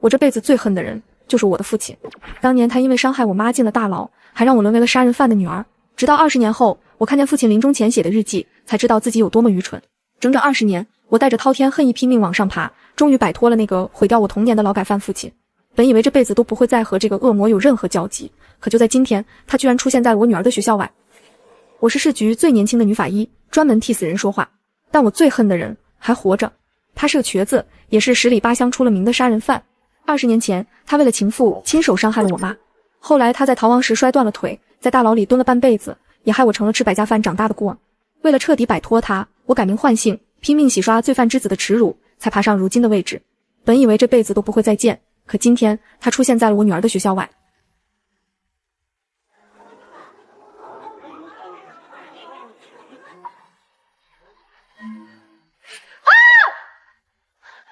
我这辈子最恨的人就是我的父亲。当年他因为伤害我妈进了大牢，还让我沦为了杀人犯的女儿。直到20年后，我看见父亲临终前写的日记，才知道自己有多么愚蠢。整整20年，我带着滔天恨意拼命往上爬，终于摆脱了那个毁掉我童年的劳改犯父亲。本以为这辈子都不会再和这个恶魔有任何交集，可就在今天，他居然出现在了我女儿的学校外。我是市局最年轻的女法医，专门替死人说话，但我最恨的人还活着。他是个瘸子，也是十里八乡出了名的杀人犯。20年前，他为了情妇亲手伤害了我妈。后来他在逃亡时摔断了腿，在大牢里蹲了半辈子，也害我成了吃百家饭长大的孤儿。为了彻底摆脱他，我改名换姓，拼命洗刷罪犯之子的耻辱，才爬上如今的位置。本以为这辈子都不会再见，可今天他出现在了我女儿的学校外。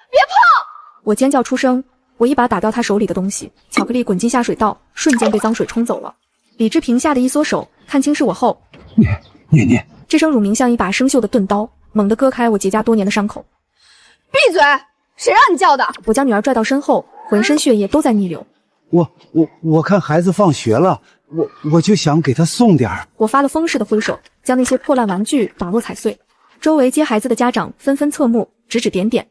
别碰！我尖叫出声，我一把打掉他手里的东西，巧克力滚进下水道，瞬间被脏水冲走了。李志平吓得一缩手，看清是我后，你，这声乳名像一把生锈的钝刀，猛地割开我结痂多年的伤口。闭嘴！谁让你叫的？我将女儿拽到身后，浑身血液都在逆流。我看孩子放学了，我就想给他送点儿。我发了疯似的挥手，将那些破烂玩具打落踩碎。周围接孩子的家长纷纷侧目，指指点点。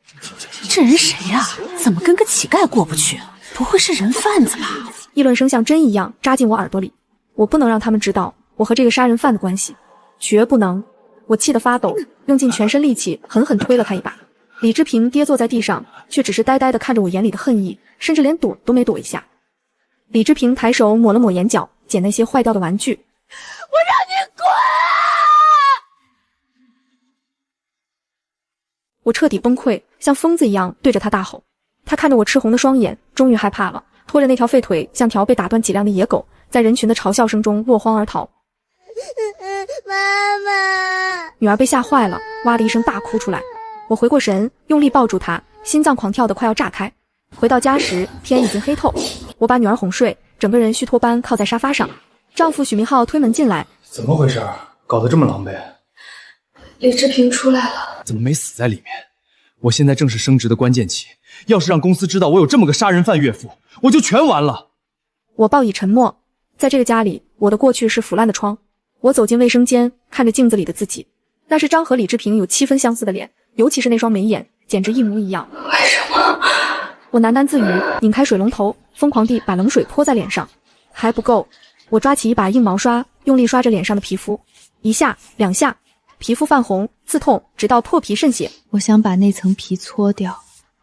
这人谁呀？怎么跟个乞丐过不去？不会是人贩子吧？议论声像针一样扎进我耳朵里。我不能让他们知道我和这个杀人犯的关系，绝不能！我气得发抖，用尽全身力气狠狠推了他一把。李志平跌坐在地上，却只是呆呆地看着我眼里的恨意，甚至连躲都没躲一下。李志平抬手抹了抹眼角，捡那些坏掉的玩具。我让你滚！我彻底崩溃，像疯子一样对着他大吼。他看着我赤红的双眼，终于害怕了，拖着那条废腿像条被打断脊梁的野狗，在人群的嘲笑声中落荒而逃。妈妈！女儿被吓坏了，哇的一声大哭出来。我回过神，用力抱住她，心脏狂跳得快要炸开。回到家时，天已经黑透，我把女儿哄睡，整个人虚脱般靠在沙发上。丈夫许明浩推门进来，怎么回事？搞得这么狼狈？李志平出来了，怎么没死在里面？我现在正是升职的关键期，要是让公司知道我有这么个杀人犯岳父，我就全完了。我报以沉默。在这个家里，我的过去是腐烂的疮。我走进卫生间，看着镜子里的自己，那是张和李志平有7分相似的脸，尤其是那双眉眼，简直一模一样。为什么？我喃喃自语，拧开水龙头，疯狂地把冷水泼在脸上。还不够，我抓起一把硬毛刷，用力刷着脸上的皮肤，1下2下，皮肤泛红刺痛，直到破皮渗血。我想把那层皮搓掉，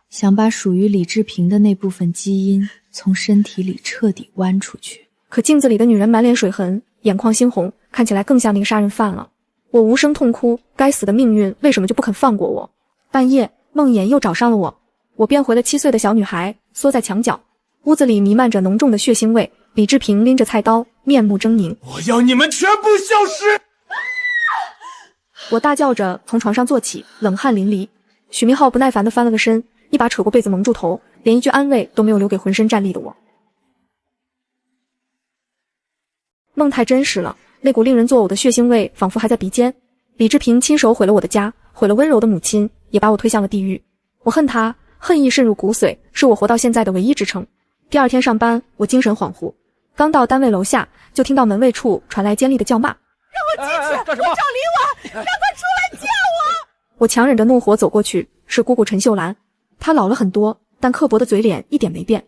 想把属于李志平的那部分基因从身体里彻底剜出去。可镜子里的女人满脸水痕，眼眶猩红，看起来更像那个杀人犯了。我无声痛哭，该死的命运为什么就不肯放过我？半夜，梦魇又找上了我。我变回了7岁的小女孩，缩在墙角。屋子里弥漫着浓重的血腥味。李志平拎着菜刀，面目狰狞。我要你们全部消失！我大叫着从床上坐起，冷汗淋漓。许明浩不耐烦地翻了个身，一把扯过被子蒙住头，连一句安慰都没有留给浑身战栗的我。梦太真实了，那股令人作呕的血腥味仿佛还在鼻尖。李志平亲手毁了我的家，毁了温柔的母亲，也把我推向了地狱。我恨他，恨意渗入骨髓，是我活到现在的唯一支撑。第2天上班，我精神恍惚，刚到单位楼下，就听到门卫处传来尖利的叫骂：“让我进去！我找李婉，让他出来见我！”我强忍着怒火走过去，是姑姑陈秀兰。她老了很多，但刻薄的嘴脸一点没变。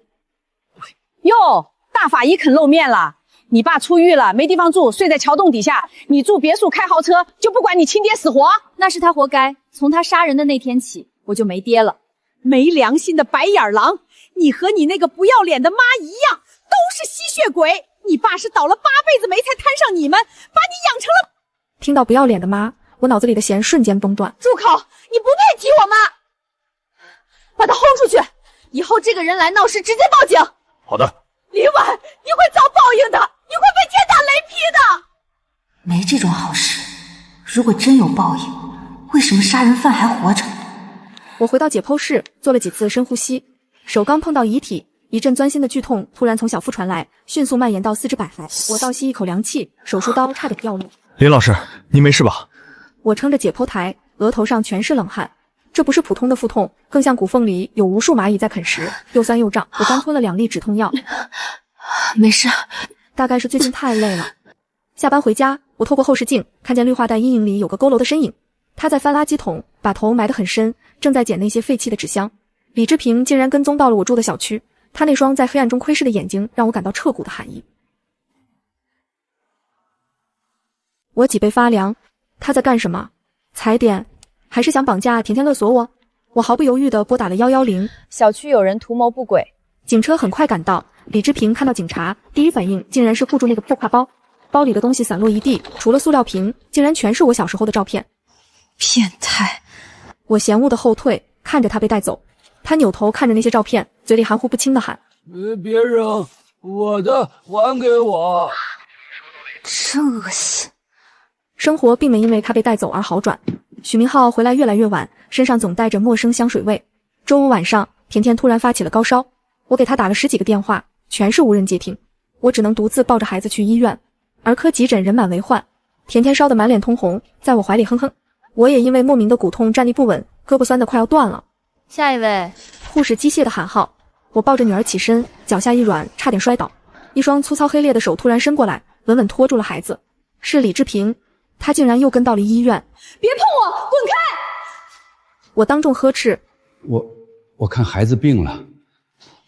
哟，大法医肯露面了。你爸出狱了，没地方住，睡在桥洞底下。你住别墅，开豪车，就不管你亲爹死活？那是他活该。从他杀人的那天起，我就没爹了。没良心的白眼狼！你和你那个不要脸的妈一样，都是吸血鬼。你爸是倒了8辈子霉才摊上你们，把你养成了……听到不要脸的妈，我脑子里的弦瞬间崩断。住口！你不配提我妈！把他轰出去！以后这个人来闹事，直接报警。好的。李婉，你会遭报应的，你会被天打雷劈的。没这种好事，如果真有报应，为什么杀人犯还活着？我回到解剖室，做了几次深呼吸，手刚碰到遗体，一阵钻心的剧痛突然从小腹传来，迅速蔓延到4肢百骸。我倒吸一口凉气，手术刀差点掉落。林老师，你没事吧？我撑着解剖台，额头上全是冷汗。这不是普通的腹痛，更像骨缝里有无数蚂蚁在啃食，又酸又胀。我刚吞了2粒止痛药，没事，大概是最近太累了。下班回家，我透过后视镜看见绿化带阴影里有个佝偻的身影，他在翻垃圾桶，把头埋得很深，正在捡那些废弃的纸箱。李志平竟然跟踪到了我住的小区，他那双在黑暗中窥视的眼睛让我感到彻骨的寒意。我脊背发凉，他在干什么？踩点？还是想绑架甜甜勒索我？我毫不犹豫地拨打了110。小区有人图谋不轨，警车很快赶到。李志平看到警察，第一反应竟然是护住那个破挎包，包里的东西散落一地，除了塑料瓶，竟然全是我小时候的照片。变态！我嫌恶的后退，看着他被带走。他扭头看着那些照片，嘴里含糊不清地喊：别扔，我的还给我。真恶心。生活并没因为他被带走而好转。许明浩回来越来越晚，身上总带着陌生香水味。周五晚上，甜甜突然发起了高烧，我给她打了10几个电话，全是无人接听。我只能独自抱着孩子去医院。儿科急诊人满为患，甜甜烧得满脸通红，在我怀里哼哼。我也因为莫名的骨痛站立不稳，胳膊酸得快要断了。下一位。护士机械的喊号，我抱着女儿起身，脚下一软，差点摔倒。一双粗糙黑裂的手突然伸过来，稳稳拖住了孩子。是李志平，他竟然又跟到了医院。别碰我，滚开！我当众呵斥。我看孩子病了。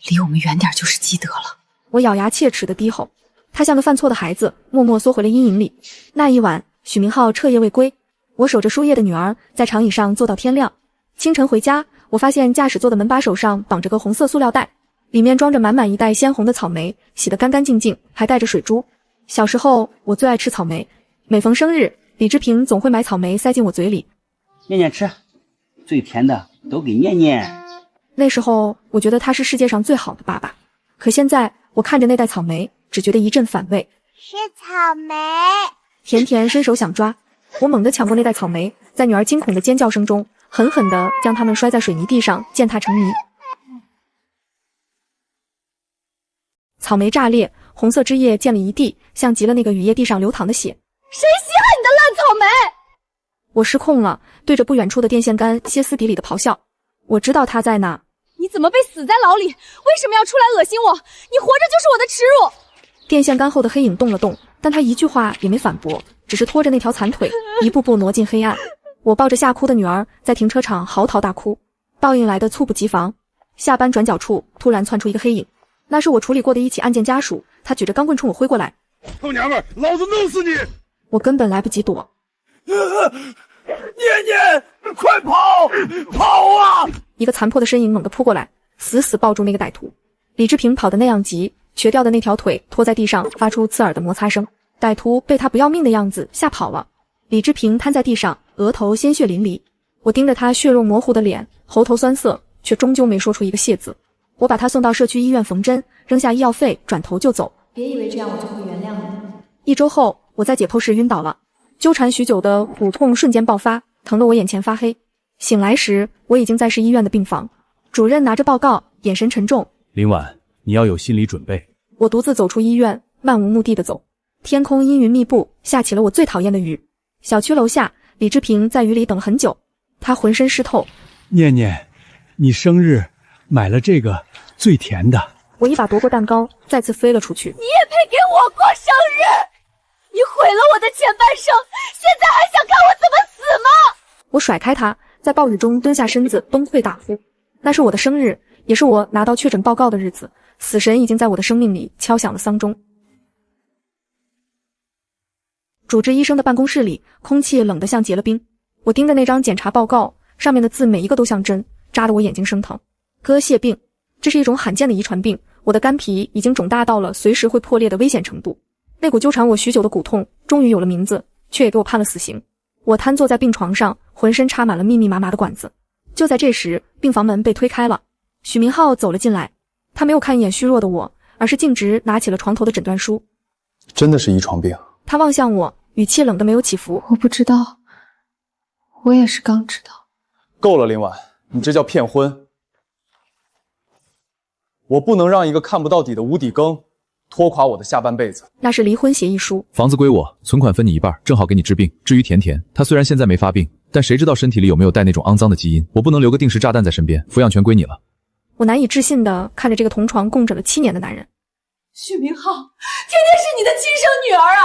离我们远点就是积德了。我咬牙切齿地低吼。他像个犯错的孩子，默默缩回了阴影里。那一晚，许明浩彻夜未归，我守着输液的女儿在长椅上坐到天亮。清晨回家，我发现驾驶座的门把手上绑着个红色塑料袋，里面装着满满一袋鲜红的草莓，洗得干干净净，还带着水珠。小时候我最爱吃草莓，每逢生日，李志平总会买草莓塞进我嘴里。念念吃，最甜的都给念念。那时候我觉得他是世界上最好的爸爸，可现在我看着那袋草莓，只觉得一阵反胃。是草莓。甜甜伸手想抓，我猛地抢过那袋草莓，在女儿惊恐的尖叫声中，狠狠地将它们摔在水泥地上，践踏成泥。草莓炸裂，红色汁液溅了一地，像极了那个雨夜地上流淌的血。谁稀罕你的烂草莓？我失控了，对着不远处的电线杆歇斯底里的咆哮。我知道他在哪。你怎么被死在牢里？为什么要出来恶心我？你活着就是我的耻辱！电线杆后的黑影动了动，但他一句话也没反驳，只是拖着那条残腿，一步步挪进黑暗。我抱着吓哭的女儿在停车场嚎啕大哭，报应来的猝不及防。下班转角处突然窜出一个黑影，那是我处理过的一起案件家属，他举着钢棍冲我挥过来。臭娘们儿，老子弄死你！我根本来不及躲。念念，快跑！跑啊！一个残破的身影猛地扑过来，死死抱住那个歹徒。李志平跑得那样急，瘸掉的那条腿拖在地上，发出刺耳的摩擦声。歹徒被他不要命的样子吓跑了。李志平瘫在地上，额头鲜血淋漓。我盯着他血肉模糊的脸，喉头酸涩，却终究没说出一个谢字。我把他送到社区医院缝针，扔下医药费，转头就走。别以为这样我就会原谅你。 1周后，我在解剖室晕倒了，纠缠许久的骨痛瞬间爆发，疼得我眼前发黑。醒来时，我已经在市医院的病房，主任拿着报告，眼神沉重。林婉，你要有心理准备。我独自走出医院，漫无目的的走。天空阴云密布，下起了我最讨厌的雨。小区楼下，李志平在雨里等了很久，他浑身湿透。念念，你生日买了这个最甜的。我一把夺过蛋糕，再次飞了出去。你也配给我过生日？你毁了我的前半生，现在还想看我怎么死吗？我甩开他，在暴雨中蹲下身子，崩溃大呼。那是我的生日，也是我拿到确诊报告的日子。死神已经在我的生命里敲响了丧钟。主治医生的办公室里，空气冷得像结了冰。我盯着那张检查报告，上面的字每一个都像针，扎得我眼睛生疼。割蟹病，这是一种罕见的遗传病，我的肝脾已经肿大到了随时会破裂的危险程度。那股纠缠我许久的骨痛终于有了名字，却也给我判了死刑。我瘫坐在病床上，浑身插满了密密麻麻的管子。就在这时，病房门被推开了，许明浩走了进来。他没有看一眼虚弱的我，而是径直拿起了床头的诊断书。真的是遗传病。他望向我，语气冷得没有起伏。我不知道，我也是刚知道。够了，林婉，你这叫骗婚。我不能让一个看不到底的无底坑拖垮我的下半辈子。那是离婚协议书。房子归我，存款分你一半，正好给你治病。至于甜甜，她虽然现在没发病，但谁知道身体里有没有带那种肮脏的基因？我不能留个定时炸弹在身边，抚养权归你了。我难以置信地看着这个同床共枕了7年的男人。许明浩，天天是你的亲生女儿啊！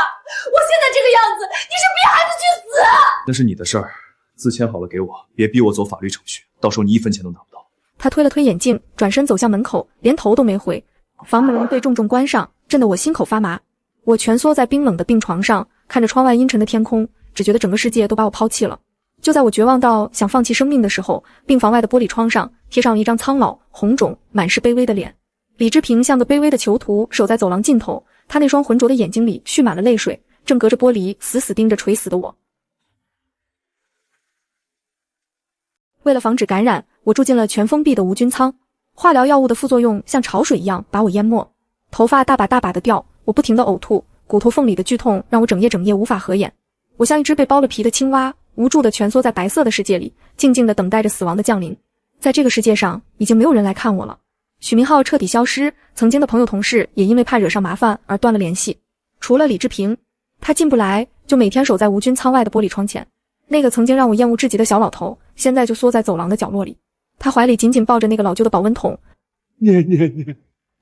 我现在这个样子，你是逼孩子去死！那是你的事儿，字签好了给我，别逼我走法律程序，到时候你1分钱都拿不到。他推了推眼镜，转身走向门口，连头都没回。房门被重重关上，震得我心口发麻。我蜷缩在冰冷的病床上，看着窗外阴沉的天空，只觉得整个世界都把我抛弃了。就在我绝望到想放弃生命的时候，病房外的玻璃窗上贴上了一张苍老、红肿、满是卑微的脸。李志平像个卑微的囚徒，守在走廊尽头，他那双浑浊的眼睛里蓄满了泪水，正隔着玻璃死死盯着垂死的我。为了防止感染，我住进了全封闭的无菌舱。化疗药物的副作用像潮水一样把我淹没，头发大把大把的掉，我不停地呕吐，骨头缝里的剧痛让我整夜无法合眼。我像一只被剥了皮的青蛙，无助地蜷缩在白色的世界里，静静地等待着死亡的降临。在这个世界上，已经没有人来看我了。许明浩彻底消失，曾经的朋友同事也因为怕惹上麻烦而断了联系。除了李志平，他进不来，就每天守在无菌舱外的玻璃窗前。那个曾经让我厌恶至极的小老头，现在就缩在走廊的角落里，他怀里紧紧抱着那个老旧的保温桶。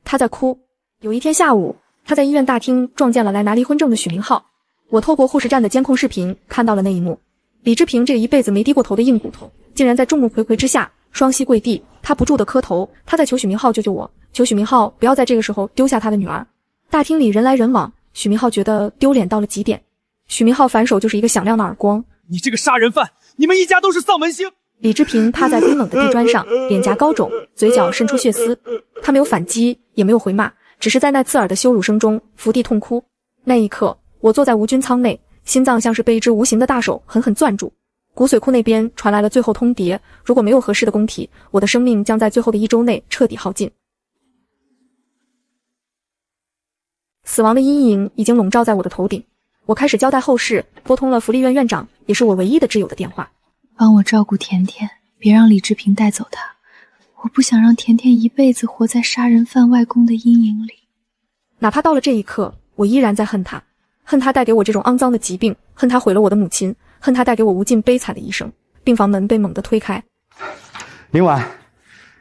他在哭。有一天下午，他在医院大厅撞见了来拿离婚证的许明浩。我透过护士站的监控视频看到了那一幕。李志平这一辈子没低过头的硬骨头，竟然在众目睽睽之下双膝跪地，他不住地磕头，他在求许明浩救救我，求许明浩不要在这个时候丢下他的女儿。大厅里人来人往，许明浩觉得丢脸到了极点。许明浩反手就是一个响亮的耳光。你这个杀人犯，你们一家都是丧门星！李志平趴在冰冷的地砖上，脸颊高肿，嘴角渗出血丝。他没有反击，也没有回骂，只是在那刺耳的羞辱声中伏地痛哭。那一刻，我坐在无菌舱内，心脏像是被一只无形的大手狠狠攥住。骨髓库那边传来了最后通牒，如果没有合适的供体，我的生命将在最后的1周内彻底耗尽。死亡的阴影已经笼罩在我的头顶，我开始交代后事，拨通了福利院院长，也是我唯一的挚友的电话。帮我照顾甜甜，别让李志平带走她。我不想让甜甜一辈子活在杀人犯外公的阴影里。哪怕到了这一刻，我依然在恨他，恨他带给我这种肮脏的疾病，恨他毁了我的母亲，恨他带给我无尽悲惨的一生。病房门被猛地推开。林婉，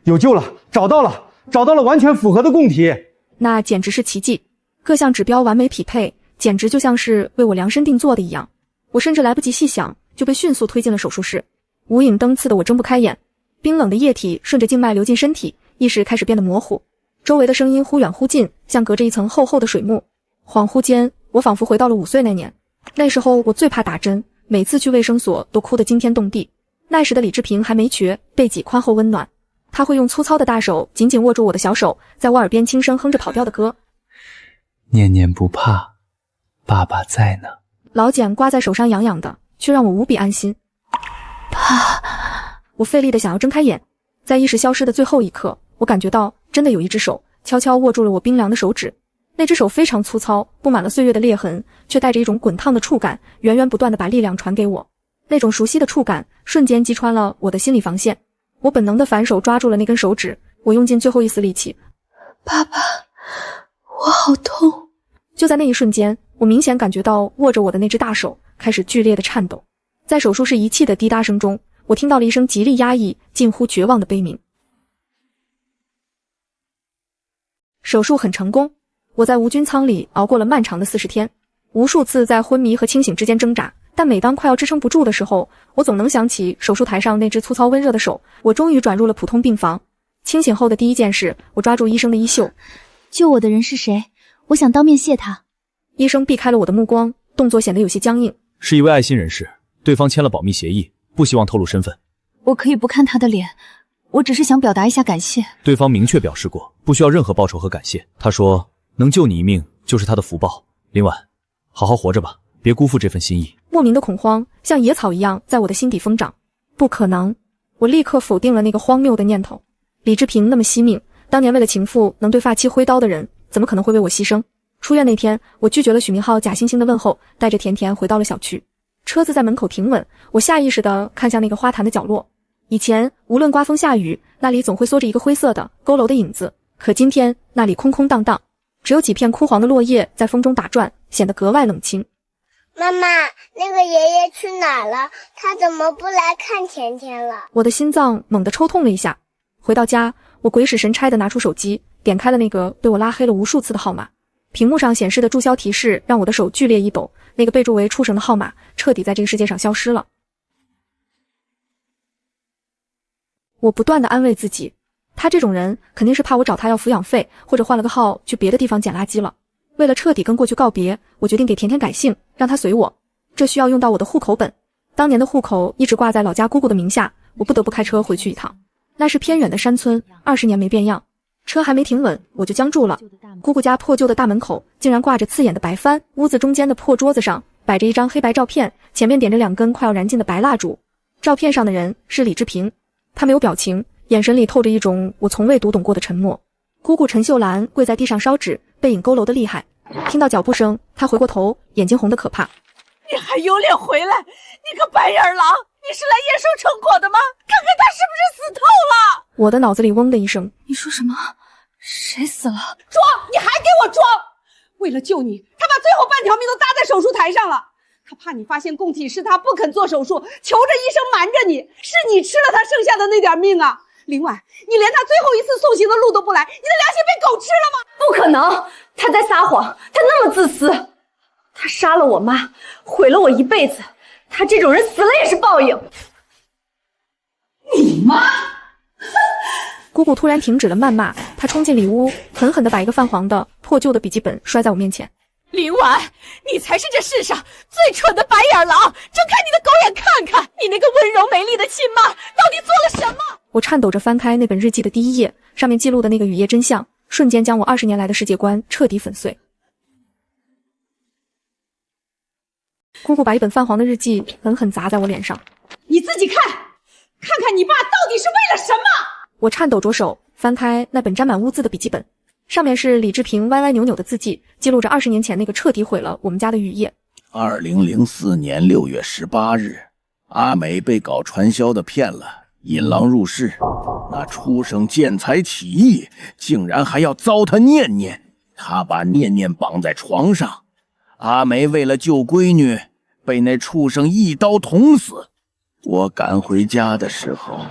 有救了，找到了完全符合的供体。那简直是奇迹，各项指标完美匹配，简直就像是为我量身定做的一样。我甚至来不及细想，就被迅速推进了手术室。无影灯刺得我睁不开眼，冰冷的液体顺着静脉流进身体，意识开始变得模糊，周围的声音忽远忽近，像隔着一层厚厚的水幕。恍惚间，我仿佛回到了5岁那年。那时候我最怕打针，每次去卫生所都哭得惊天动地。那时的李志平还没瘸，背脊宽厚温暖，他会用粗糙的大手紧紧握住我的小手，在我耳边轻声哼着跑调的歌。念念不怕，爸爸在呢。老茧刮在手上痒痒的，却让我无比安心。爸，我费力地想要睁开眼，在意识消失的最后一刻，我感觉到真的有一只手悄悄握住了我冰凉的手指。那只手非常粗糙，布满了岁月的裂痕，却带着一种滚烫的触感，源源不断地把力量传给我。那种熟悉的触感瞬间击穿了我的心理防线，我本能地反手抓住了那根手指，我用尽最后一丝力气。爸爸，我好痛。就在那一瞬间，我明显感觉到握着我的那只大手开始剧烈的颤抖。在手术室仪器的滴答声中，我听到了一声极力压抑、近乎绝望的悲鸣。手术很成功，我在无菌舱里熬过了漫长的40天，无数次在昏迷和清醒之间挣扎，但每当快要支撑不住的时候，我总能想起手术台上那只粗糙温热的手。我终于转入了普通病房。清醒后的第一件事，我抓住医生的衣袖。救我的人是谁？我想当面谢他。医生避开了我的目光，动作显得有些僵硬。是一位爱心人士，对方签了保密协议，不希望透露身份。我可以不看他的脸，我只是想表达一下感谢。对方明确表示过，不需要任何报酬和感谢。他说能救你一命就是他的福报。林婉，好好活着吧，别辜负这份心意。莫名的恐慌像野草一样在我的心底疯长。不可能，我立刻否定了那个荒谬的念头。李志平那么惜命，当年为了情妇能对发妻挥刀的人，怎么可能会为我牺牲？出院那天，我拒绝了许明浩假惺惺的问候，带着甜甜回到了小区。车子在门口停稳，我下意识地看向那个花坛的角落。以前无论刮风下雨，那里总会缩着一个灰色的佝偻的影子，可今天那里空空荡荡，只有几片枯黄的落叶在风中打转，显得格外冷清。妈妈，那个爷爷去哪了？他怎么不来看甜甜了？我的心脏猛地抽痛了一下。回到家，我鬼使神差地拿出手机，点开了那个被我拉黑了无数次的号码。屏幕上显示的注销提示让我的手剧烈一抖，那个备注为畜生的号码彻底在这个世界上消失了。我不断地安慰自己，他这种人肯定是怕我找他要抚养费，或者换了个号去别的地方捡垃圾了。为了彻底跟过去告别，我决定给甜甜改姓，让她随我。这需要用到我的户口本，当年的户口一直挂在老家姑姑的名下，我不得不开车回去一趟。那是偏远的山村，20年没变样。车还没停稳，我就僵住了。姑姑家破旧的大门口竟然挂着刺眼的白帆，屋子中间的破桌子上摆着一张黑白照片，前面点着2根快要燃尽的白蜡烛。照片上的人是李志平，他没有表情，眼神里透着一种我从未读懂过的沉默。姑姑陈秀兰跪在地上烧纸，背影佝偻的厉害。听到脚步声，她回过头，眼睛红得可怕。你还有脸回来？你个白眼狼！你是来验收成果的吗？看看他是不是死透了！我的脑子里嗡的一声，你说什么？谁死了？装！你还给我装！为了救你，他把最后半条命都搭在手术台上了。他怕你发现供体是他，不肯做手术，求着医生瞒着你。是你吃了他剩下的那点命啊！林婉，你连他最后一次送行的路都不来，你的良心被狗吃了吗？不可能，他在撒谎，他那么自私，他杀了我妈，毁了我一辈子，他这种人死了也是报应。你妈！姑姑突然停止了谩骂，她冲进里屋，狠狠地把一个泛黄的破旧的笔记本摔在我面前。林婉，你才是这世上最蠢的白眼狼！睁开你的狗眼看看，你那个温柔美丽的亲妈到底做了什么？我颤抖着翻开那本日记的第1页，上面记录的那个雨夜真相，瞬间将我20年来的世界观彻底粉碎。姑姑把一本泛黄的日记狠狠砸在我脸上。你自己看，看看你爸到底是为了什么？我颤抖着手翻开那本沾满污渍的笔记本，上面是李志平歪歪扭扭的字迹，记录着20年前那个彻底毁了我们家的雨夜。2004年6月18日，阿美被搞传销的骗了，引狼入室。那畜生见财起意，竟然还要糟蹋念念。他把念念绑在床上，阿梅为了救闺女，被那畜生一刀捅死。我赶回家的时候，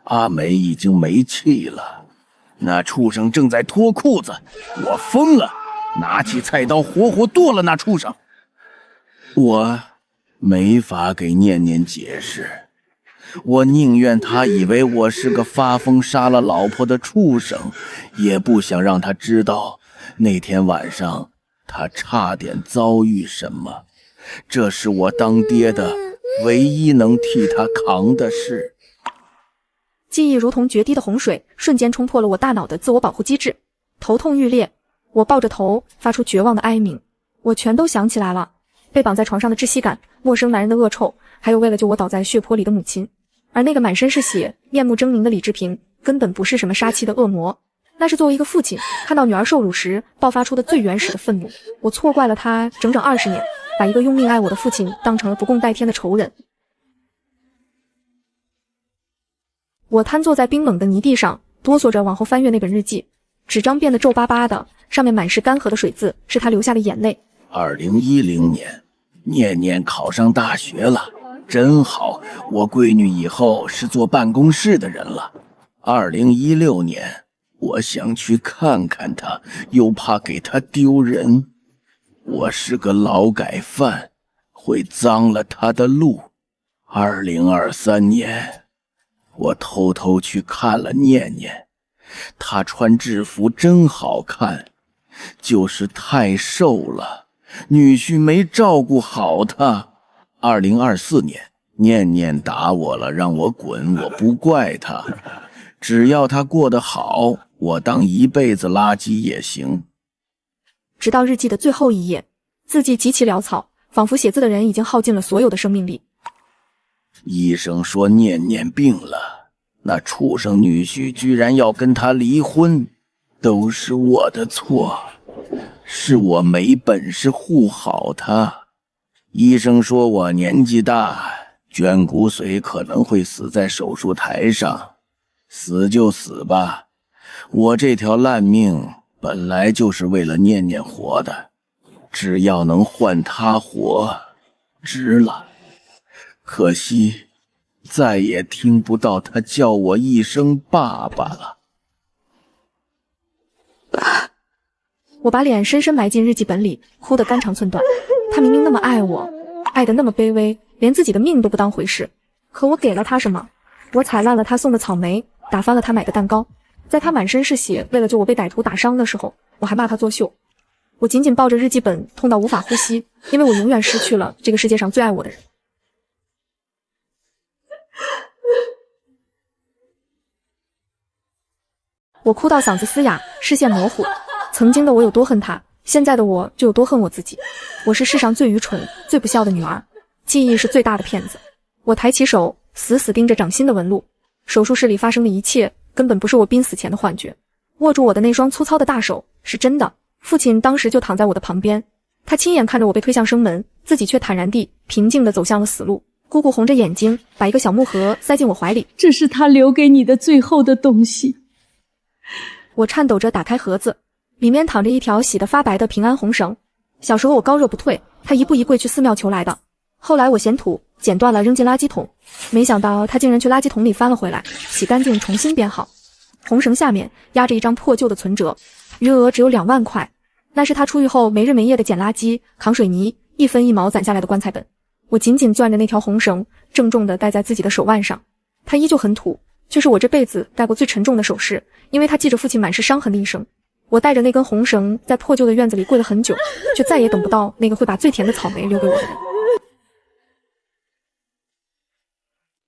阿梅已经没气了，那畜生正在脱裤子。我疯了，拿起菜刀活活剁了那畜生。我没法给念念解释，我宁愿他以为我是个发疯杀了老婆的畜生，也不想让他知道那天晚上他差点遭遇什么。这是我当爹的唯一能替他扛的事。记忆如同决堤的洪水，瞬间冲破了我大脑的自我保护机制，头痛欲裂。我抱着头发出绝望的哀鸣。我全都想起来了，被绑在床上的窒息感，陌生男人的恶臭，还有为了救我倒在血泊里的母亲。而那个满身是血、面目狰狞的李志平，根本不是什么杀妻的恶魔，那是作为一个父亲看到女儿受辱时爆发出的最原始的愤怒。我错怪了他整整20年，把一个用命爱我的父亲当成了不共戴天的仇人。我瘫坐在冰冷的泥地上，哆嗦着往后翻阅那本日记，纸张变得皱巴巴的，上面满是干涸的水渍，是他流下的眼泪。2010年，念念考上大学了，真好，我闺女以后是做办公室的人了。2016年，我想去看看她，又怕给她丢人。我是个劳改犯，会脏了她的路。2023年，我偷偷去看了念念，她穿制服真好看，就是太瘦了。女婿没照顾好她。2024年，念念打我了，让我滚，我不怪她，只要她过得好，我当一辈子垃圾也行。直到日记的最后1页，字迹极其潦草，仿佛写字的人已经耗尽了所有的生命力。医生说念念病了，那畜生女婿居然要跟她离婚，都是我的错。是我没本事护好他。医生说我年纪大，捐骨髓可能会死在手术台上。死就死吧，我这条烂命本来就是为了念念活的，只要能换他活，值了。可惜再也听不到他叫我一声爸爸了。我把脸深深埋进日记本里，哭得肝肠寸断。他明明那么爱我，爱得那么卑微，连自己的命都不当回事。可我给了他什么？我踩烂了他送的草莓，打翻了他买的蛋糕。在他满身是血，为了救我被歹徒打伤的时候，我还骂他作秀。我紧紧抱着日记本，痛到无法呼吸，因为我永远失去了这个世界上最爱我的人。我哭到嗓子嘶哑，视线模糊。曾经的我有多恨他，现在的我就有多恨我自己。我是世上最愚蠢、最不孝的女儿，记忆是最大的骗子。我抬起手，死死盯着掌心的纹路。手术室里发生的一切，根本不是我濒死前的幻觉。握住我的那双粗糙的大手，是真的。父亲当时就躺在我的旁边，他亲眼看着我被推向生门，自己却坦然地、平静地走向了死路。姑姑红着眼睛，把一个小木盒塞进我怀里。这是他留给你的最后的东西。我颤抖着打开盒子，里面躺着一条洗得发白的平安红绳。小时候我高热不退，他一步一跪去寺庙求来的。后来我嫌土，剪断了扔进垃圾桶，没想到他竟然去垃圾桶里翻了回来，洗干净重新编好。红绳下面压着一张破旧的存折，余额只有2万块，那是他出狱后没日没夜的捡垃圾、扛水泥，一分一毛攒下来的棺材本。我紧紧攥着那条红绳，郑重地戴在自己的手腕上。它依旧很土，却是我这辈子戴过最沉重的首饰，因为它记着父亲满是伤痕的一生。我带着那根红绳在破旧的院子里跪了很久，却再也等不到那个会把最甜的草莓留给我的人。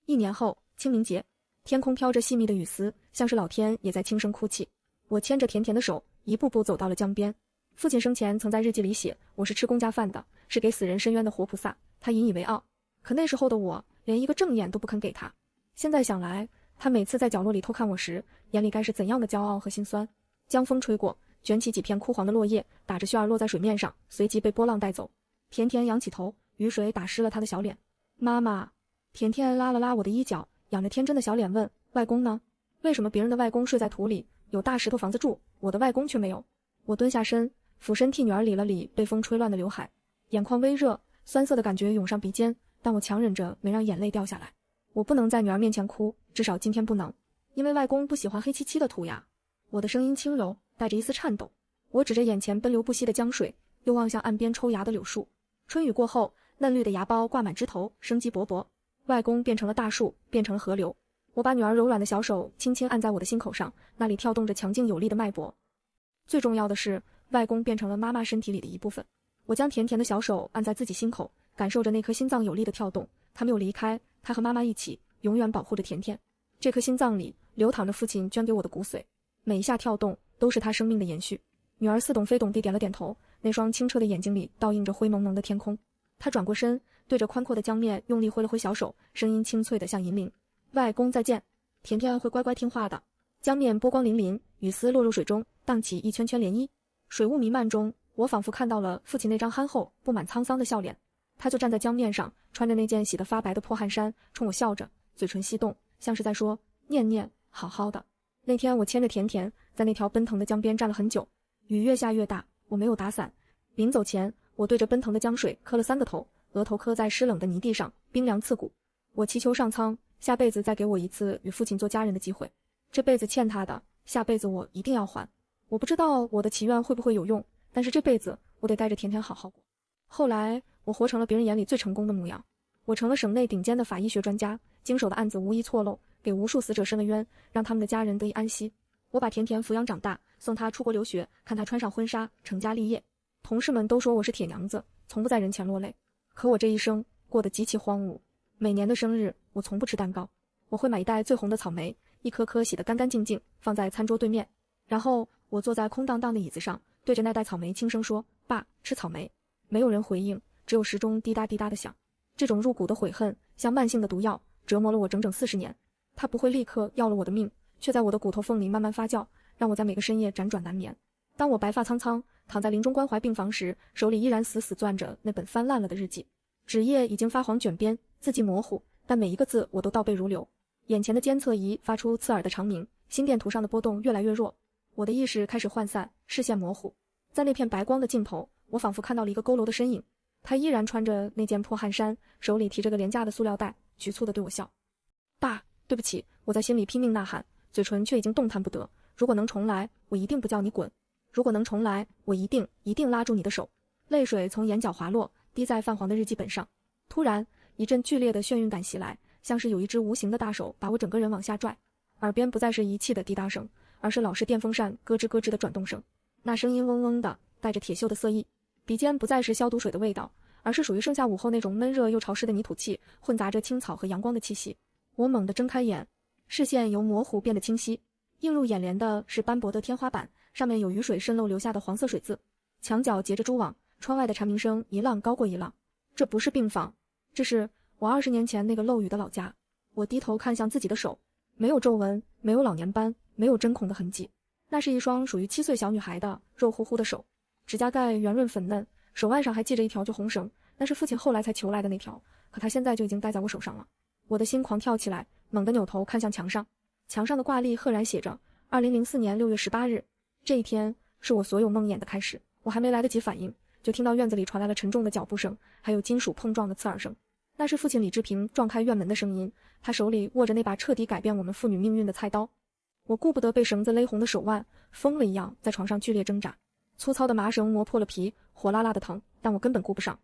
1年后，清明节，天空飘着细密的雨丝，像是老天也在轻声哭泣。我牵着甜甜的手，一步步走到了江边。父亲生前曾在日记里写，我是吃公家饭的，是给死人伸冤的活菩萨，他引以为傲。可那时候的我，连一个正眼都不肯给他。现在想来，他每次在角落里偷看我时，眼里该是怎样的骄傲和心酸。江风吹过，卷起几片枯黄的落叶，打着旋儿落在水面上，随即被波浪带走。甜甜仰起头，雨水打湿了他的小脸。妈妈。甜甜拉了拉我的衣角，仰着天真的小脸问，外公呢？为什么别人的外公睡在土里，有大石头房子住，我的外公却没有？我蹲下身，俯身替女儿理了理被风吹乱的刘海，眼眶微热，酸涩的感觉涌上鼻尖，但我强忍着没让眼泪掉下来。我不能在女儿面前哭，至少今天不能，因为外公不喜欢黑漆漆的土呀。我的声音轻柔，带着一丝颤抖。我指着眼前奔流不息的江水，又望向岸边抽芽的柳树。春雨过后，嫩绿的芽苞挂满枝头，生机勃勃。外公变成了大树，变成了河流。我把女儿柔软的小手轻轻按在我的心口上，那里跳动着强劲有力的脉搏。最重要的是，外公变成了妈妈身体里的一部分。我将甜甜的小手按在自己心口，感受着那颗心脏有力的跳动。他没有离开，他和妈妈一起，永远保护着甜甜。这颗心脏里流淌着父亲捐给我的骨髓，每一下跳动都是他生命的延续。女儿似懂非懂地点了点头，那双清澈的眼睛里倒映着灰蒙蒙的天空。她转过身，对着宽阔的江面用力挥了挥小手，声音清脆的像银铃。外公再见，甜甜会乖乖听话的。江面波光粼粼，雨丝落入水中，荡起一圈圈涟漪。水雾弥漫中，我仿佛看到了父亲那张憨厚、布满沧桑的笑脸。他就站在江面上，穿着那件洗得发白的破汗衫，冲我笑着，嘴唇翕动，像是在说：“念念，好好的。”那天我牵着甜甜，在那条奔腾的江边站了很久。雨越下越大，我没有打伞。临走前，我对着奔腾的江水磕了3个头，额头磕在湿冷的泥地上，冰凉刺骨。我祈求上苍，下辈子再给我一次与父亲做家人的机会。这辈子欠他的，下辈子我一定要还。我不知道我的祈愿会不会有用，但是这辈子我得带着甜甜好好过。后来我活成了别人眼里最成功的模样，我成了省内顶尖的法医学专家，经手的案子无一错漏，给无数死者伸了冤，让他们的家人得以安息。我把甜甜抚养长大，送她出国留学，看她穿上婚纱，成家立业。同事们都说我是铁娘子，从不在人前落泪。可我这一生过得极其荒芜。每年的生日，我从不吃蛋糕，我会买一袋最红的草莓，一颗颗洗得干干净净，放在餐桌对面。然后我坐在空荡荡的椅子上，对着那袋草莓轻声说：“爸，吃草莓。”没有人回应，只有时钟滴答滴答的响。这种入骨的悔恨，像慢性的毒药，折磨了我整整40年。它不会立刻要了我的命，却在我的骨头缝里慢慢发酵，让我在每个深夜辗转难眠。当我白发苍苍躺在临终关怀病房时，手里依然死死攥着那本翻烂了的日记，纸页已经发黄卷边，字迹模糊，但每一个字我都倒背如流。眼前的监测仪发出刺耳的长鸣，心电图上的波动越来越弱，我的意识开始涣散，视线模糊。在那片白光的尽头，我仿佛看到了一个佝偻的身影，他依然穿着那件破汗衫，手里提着个廉价的塑料袋，局促地对我笑。爸，对不起，我在心里拼命呐喊，嘴唇却已经动弹不得。如果能重来，我一定不叫你滚。如果能重来，我一定拉住你的手。泪水从眼角滑落，滴在泛黄的日记本上。突然，一阵剧烈的眩晕感袭来，像是有一只无形的大手把我整个人往下拽。耳边不再是仪器的滴答声，而是老式电风扇咯吱咯吱的转动声。那声音嗡嗡的，带着铁锈的色意。鼻尖不再是消毒水的味道，而是属于盛夏午后那种闷热又潮湿的泥土气，混杂着青草和阳光的气息。我猛地睁开眼，视线由模糊变得清晰。映入眼帘的是斑驳的天花板，上面有雨水渗漏留下的黄色水渍，墙角结着蛛网，窗外的蝉鸣声一浪高过一浪。这不是病房，这是我20年前那个漏雨的老家。我低头看向自己的手，没有皱纹，没有老年斑，没有针孔的痕迹，那是一双属于7岁小女孩的肉乎乎的手，指甲盖圆润粉嫩，手腕上还系着一条旧红绳，那是父亲后来才求来的那条，可他现在就已经戴在我手上了。我的心狂跳起来，猛地扭头看向墙上，墙上的挂历赫然写着2004年6月18日。这一天是我所有梦魇的开始。我还没来得及反应，就听到院子里传来了沉重的脚步声，还有金属碰撞的刺耳声。那是父亲李志平撞开院门的声音，他手里握着那把彻底改变我们父女命运的菜刀。我顾不得被绳子勒红的手腕，疯了一样在床上剧烈挣扎。粗糙的麻绳磨破了皮，火辣辣的疼，但我根本顾不上。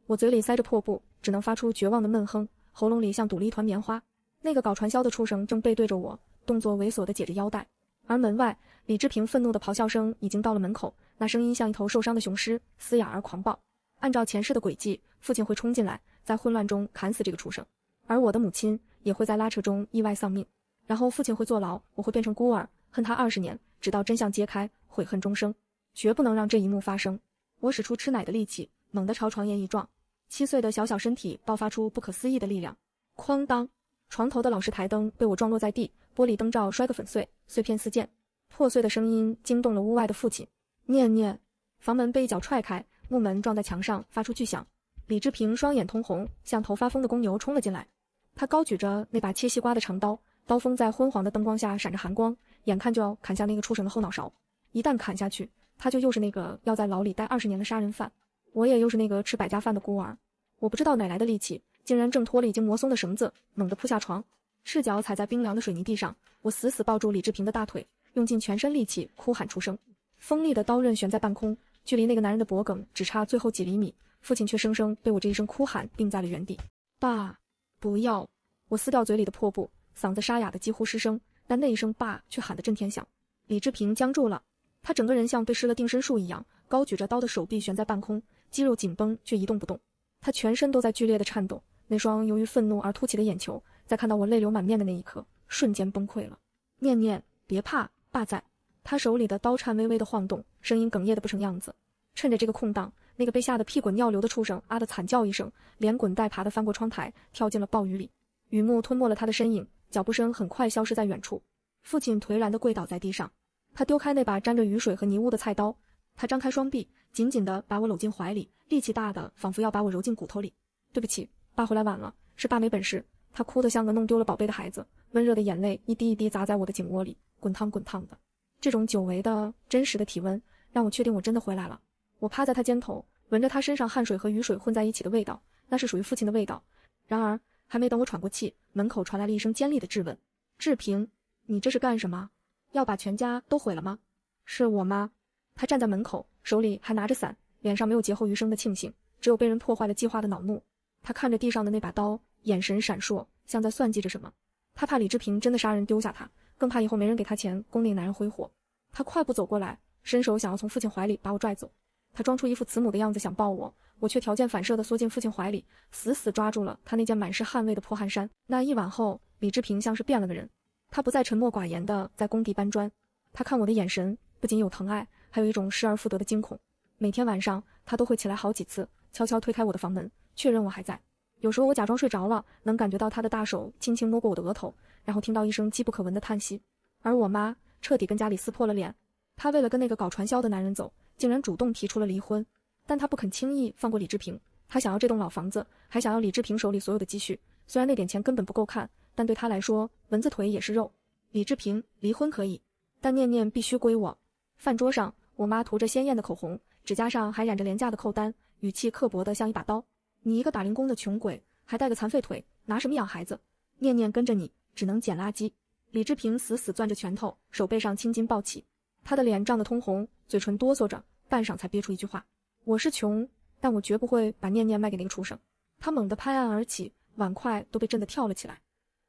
我嘴里塞着破布，只能发出绝望的闷哼，喉咙里像堵了一团棉花。那个搞传销的畜生正背对着我，动作猥琐地解着腰带。而门外，李志平愤怒的咆哮声已经到了门口，那声音像一头受伤的雄狮，嘶哑而狂暴。按照前世的轨迹，父亲会冲进来，在混乱中砍死这个畜生，而我的母亲也会在拉扯中意外丧命。然后父亲会坐牢，我会变成孤儿，恨他20年，直到真相揭开，悔恨终生。绝不能让这一幕发生。我使出吃奶的力气，猛地朝床沿一撞，7岁的小身体爆发出不可思议的力量。哐当，床头的老式台灯被我撞落在地，玻璃灯罩摔个粉碎，碎片四溅。破碎的声音惊动了屋外的父亲。念念，房门被一脚踹开，木门撞在墙上，发出巨响。李志平双眼通红，像头发疯的公牛冲了进来。他高举着那把切西瓜的长刀，刀锋在昏黄的灯光下闪着寒光，眼看就要砍向那个畜生的后脑勺。一旦砍下去，他就又是那个要在牢里待20年的杀人犯，我也又是那个吃百家饭的孤儿。我不知道哪来的力气，竟然挣脱了已经磨松的绳子，猛地扑下床，赤脚踩在冰凉的水泥地上。我死死抱住李志平的大腿，用尽全身力气哭喊出声。锋利的刀刃悬在半空，距离那个男人的脖颈只差最后几厘米，父亲却生生被我这一声哭喊定在了原地。爸，不要！我撕掉嘴里的破布，嗓子沙哑的几乎失声，但那一声爸却喊得震天响。李志平僵住了，他整个人像被施了定身术一样，高举着刀的手臂悬在半空，肌肉紧绷却一动不动。他全身都在剧烈的颤抖，那双由于愤怒而凸起的眼球，在看到我泪流满面的那一刻，瞬间崩溃了。念念，别怕，爸在。他手里的刀颤微微的晃动，声音哽咽的不成样子。趁着这个空档，那个被吓得屁滚尿流的畜生啊的惨叫一声，连滚带爬的翻过窗台，跳进了暴雨里。雨幕吞没了他的身影，脚步声很快消失在远处。父亲颓然地跪倒在地上，他丢开那把沾着雨水和泥污的菜刀，他张开双臂，紧紧地把我搂进怀里，力气大的仿佛要把我揉进骨头里。对不起，爸回来晚了，是爸没本事。他哭得像个弄丢了宝贝的孩子，温热的眼泪一滴一滴砸在我的颈窝里，滚烫滚烫的。这种久违的真实的体温让我确定我真的回来了。我趴在他肩头，闻着他身上汗水和雨水混在一起的味道，那是属于父亲的味道。然而还没等我喘过气，门口传来了一声尖利的质问：志平，你这是干什么？要把全家都毁了吗？是我吗？他站在门口，手里还拿着伞，脸上没有劫后余生的庆幸，只有被人破坏了计划的恼怒。他看着地上的那把刀，眼神闪烁，像在算计着什么。他怕李志平真的杀人丢下他，更怕以后没人给他钱供那个男人挥霍。他快步走过来，伸手想要从父亲怀里把我拽走。他装出一副慈母的样子想抱我，我却条件反射地缩进父亲怀里，死死抓住了他那件满是汗味的破汗衫。那一晚后，李志平像是变了个人，他不再沉默寡言地在工地搬砖，他看我的眼神不仅有疼爱，还有一种失而复得的惊恐。每天晚上他都会起来好几次，悄悄推开我的房门，确认我还在。有时候我假装睡着了，能感觉到他的大手轻轻摸过我的额头，然后听到一声机不可闻的叹息。而我妈彻底跟家里撕破了脸，她为了跟那个搞传销的男人走，竟然主动提出了离婚。但她不肯轻易放过李志平，她想要这栋老房子，还想要李志平手里所有的积蓄。虽然那点钱根本不够看，但对她来说，蚊子腿也是肉。李志平离婚可以，但念念必须归我。饭桌上，我妈涂着鲜艳的口红，指甲上还染着廉价的扣单，语气刻薄的像一把刀。你一个打零工的穷鬼，还带个残废腿，拿什么养孩子？念念跟着你，只能捡垃圾。李志平死死攥着拳头，手背上青筋暴起，他的脸涨得通红，嘴唇哆嗦着，半晌才憋出一句话：我是穷，但我绝不会把念念卖给那个畜生。他猛地拍案而起，碗筷都被震得跳了起来。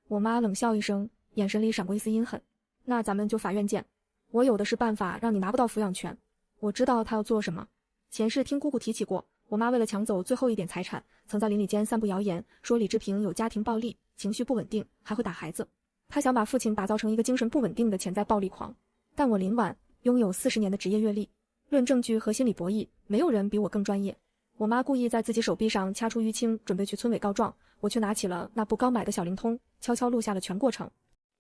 我妈冷笑一声，眼神里闪过一丝阴狠。那咱们就法院见，我有的是办法让你拿不到抚养权。我知道他要做什么。前世听姑姑提起过，我妈为了抢走最后一点财产，曾在邻里间散布谣言，说李志平有家庭暴力，情绪不稳定，还会打孩子。他想把父亲打造成一个精神不稳定的潜在暴力狂。但我林婉拥有40年的职业阅历，论证据和心理博弈，没有人比我更专业。我妈故意在自己手臂上掐出淤青，准备去村委告状，我却拿起了那部刚买的小灵通，悄悄录下了全过程。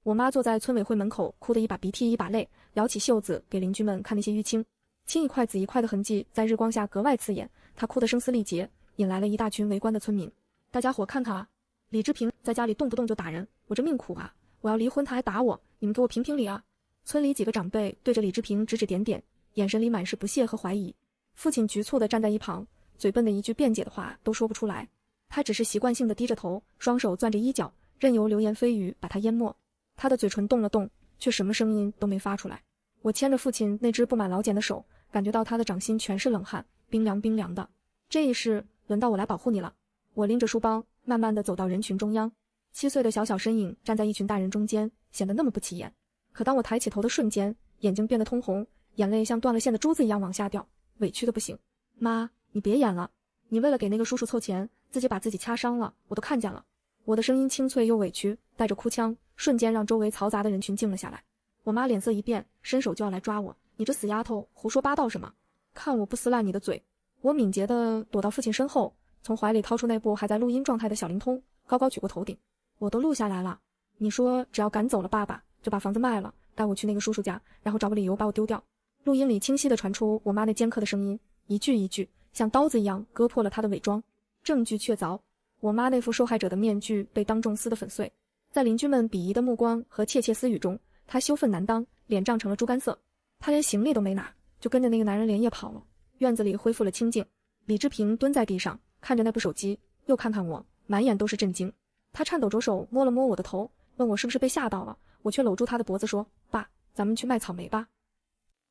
我妈坐在村委会门口，哭得一把鼻涕一把泪，撩起袖子给邻居们看那些淤青，青一块紫一块的痕迹在日光下格外刺眼。她哭得声嘶力竭，引来了一大群围观的村民。大家伙看看啊，李志平在家里动不动就打人，我这命苦啊，我要离婚他还打我，你们给我评评理啊。村里几个长辈对着李志平指指点点，眼神里满是不屑和怀疑。父亲局促地站在一旁，嘴笨的一句辩解的话都说不出来，他只是习惯性地低着头，双手攥着衣角，任由流言蜚语把他淹没。他的嘴唇动了动，却什么声音都没发出来。我牵着父亲那只布满老茧的手，感觉到他的掌心全是冷汗，冰凉冰凉的。这一世轮到我来保护你了。我拎着书包，慢慢地走到人群中央。7岁的小身影站在一群大人中间，显得那么不起眼。可当我抬起头的瞬间，眼睛变得通红，眼泪像断了线的珠子一样往下掉，委屈的不行。妈，你别演了，你为了给那个叔叔凑钱，自己把自己掐伤了，我都看见了。我的声音清脆又委屈，带着哭腔，瞬间让周围嘈杂的人群静了下来。我妈脸色一变，伸手就要来抓我。你这死丫头，胡说八道什么？看我不撕烂你的嘴！我敏捷地躲到父亲身后，从怀里掏出那部还在录音状态的小灵通，高高举过头顶。我都录下来了。你说只要赶走了爸爸，就把房子卖了，带我去那个叔叔家，然后找个理由把我丢掉。录音里清晰地传出我妈那尖刻的声音，一句一句像刀子一样割破了她的伪装。证据确凿，我妈那副受害者的面具被当众撕得粉碎。在邻居们鄙夷的目光和窃窃私语中，她羞愤难当，脸涨成了猪肝色。她连行李都没拿，就跟着那个男人连夜跑了。院子里恢复了清静。李志平蹲在地上，看着那部手机，又看看我，满眼都是震惊。他颤抖着手摸了摸我的头，问我是不是被吓到了，我却搂住他的脖子说：爸，咱们去卖草莓吧。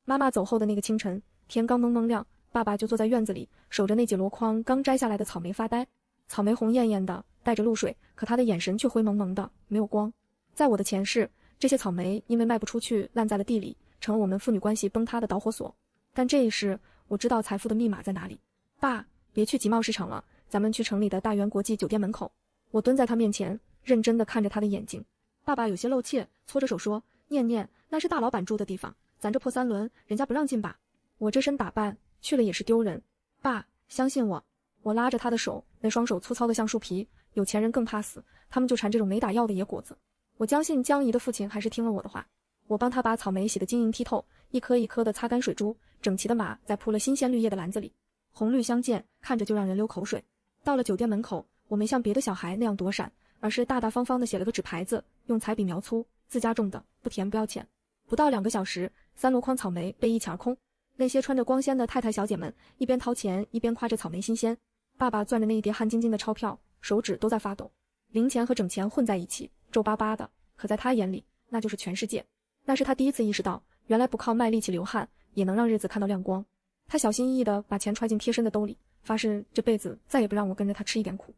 妈妈走后的那个清晨，天刚蒙蒙亮，爸爸就坐在院子里，守着那几箩筐刚摘下来的草莓发呆。草莓红艳艳的，带着露水，可他的眼神却灰蒙蒙的，没有光。在我的前世，这些草莓因为卖不出去，烂在了地里，成了我们父女关系崩塌的导火索。但这一世，我知道财富的密码在哪里。爸，别去集贸市场了，咱们去城里的大元国际酒店门口。我蹲在他面前，认真地看着他的眼睛。爸爸有些露怯，搓着手说：念念，那是大老板住的地方，咱这破3轮，人家不让进吧。我这身打扮，去了也是丢人。爸，相信我。我拉着他的手，那双手粗糙的像树皮，有钱人更怕死，他们就馋这种没打药的野果子。我相信江姨的父亲还是听了我的话。我帮他把草莓洗得晶莹剔透，一颗一颗的擦干水珠，整齐的码在铺了新鲜绿叶的篮子里，红绿相间，看着就让人流口水。到了酒店门口，我没像别的小孩那样躲闪，而是大大方方地写了个纸牌子，用彩笔描粗，自家种的，不甜不要钱。不到2个小时，3箩筐草莓被一抢而空。那些穿着光鲜的太太小姐们一边掏钱一边夸着草莓新鲜。爸爸攥着那一叠汗津津的钞票，手指都在发抖，零钱和整钱混在一起，皱巴巴的，可在他眼里那就是全世界。那是他第一次意识到，原来不靠卖力气流汗也能让日子看到亮光。他小心翼翼地把钱揣进贴身的兜里，发誓这辈子再也不让我跟着他吃一点苦。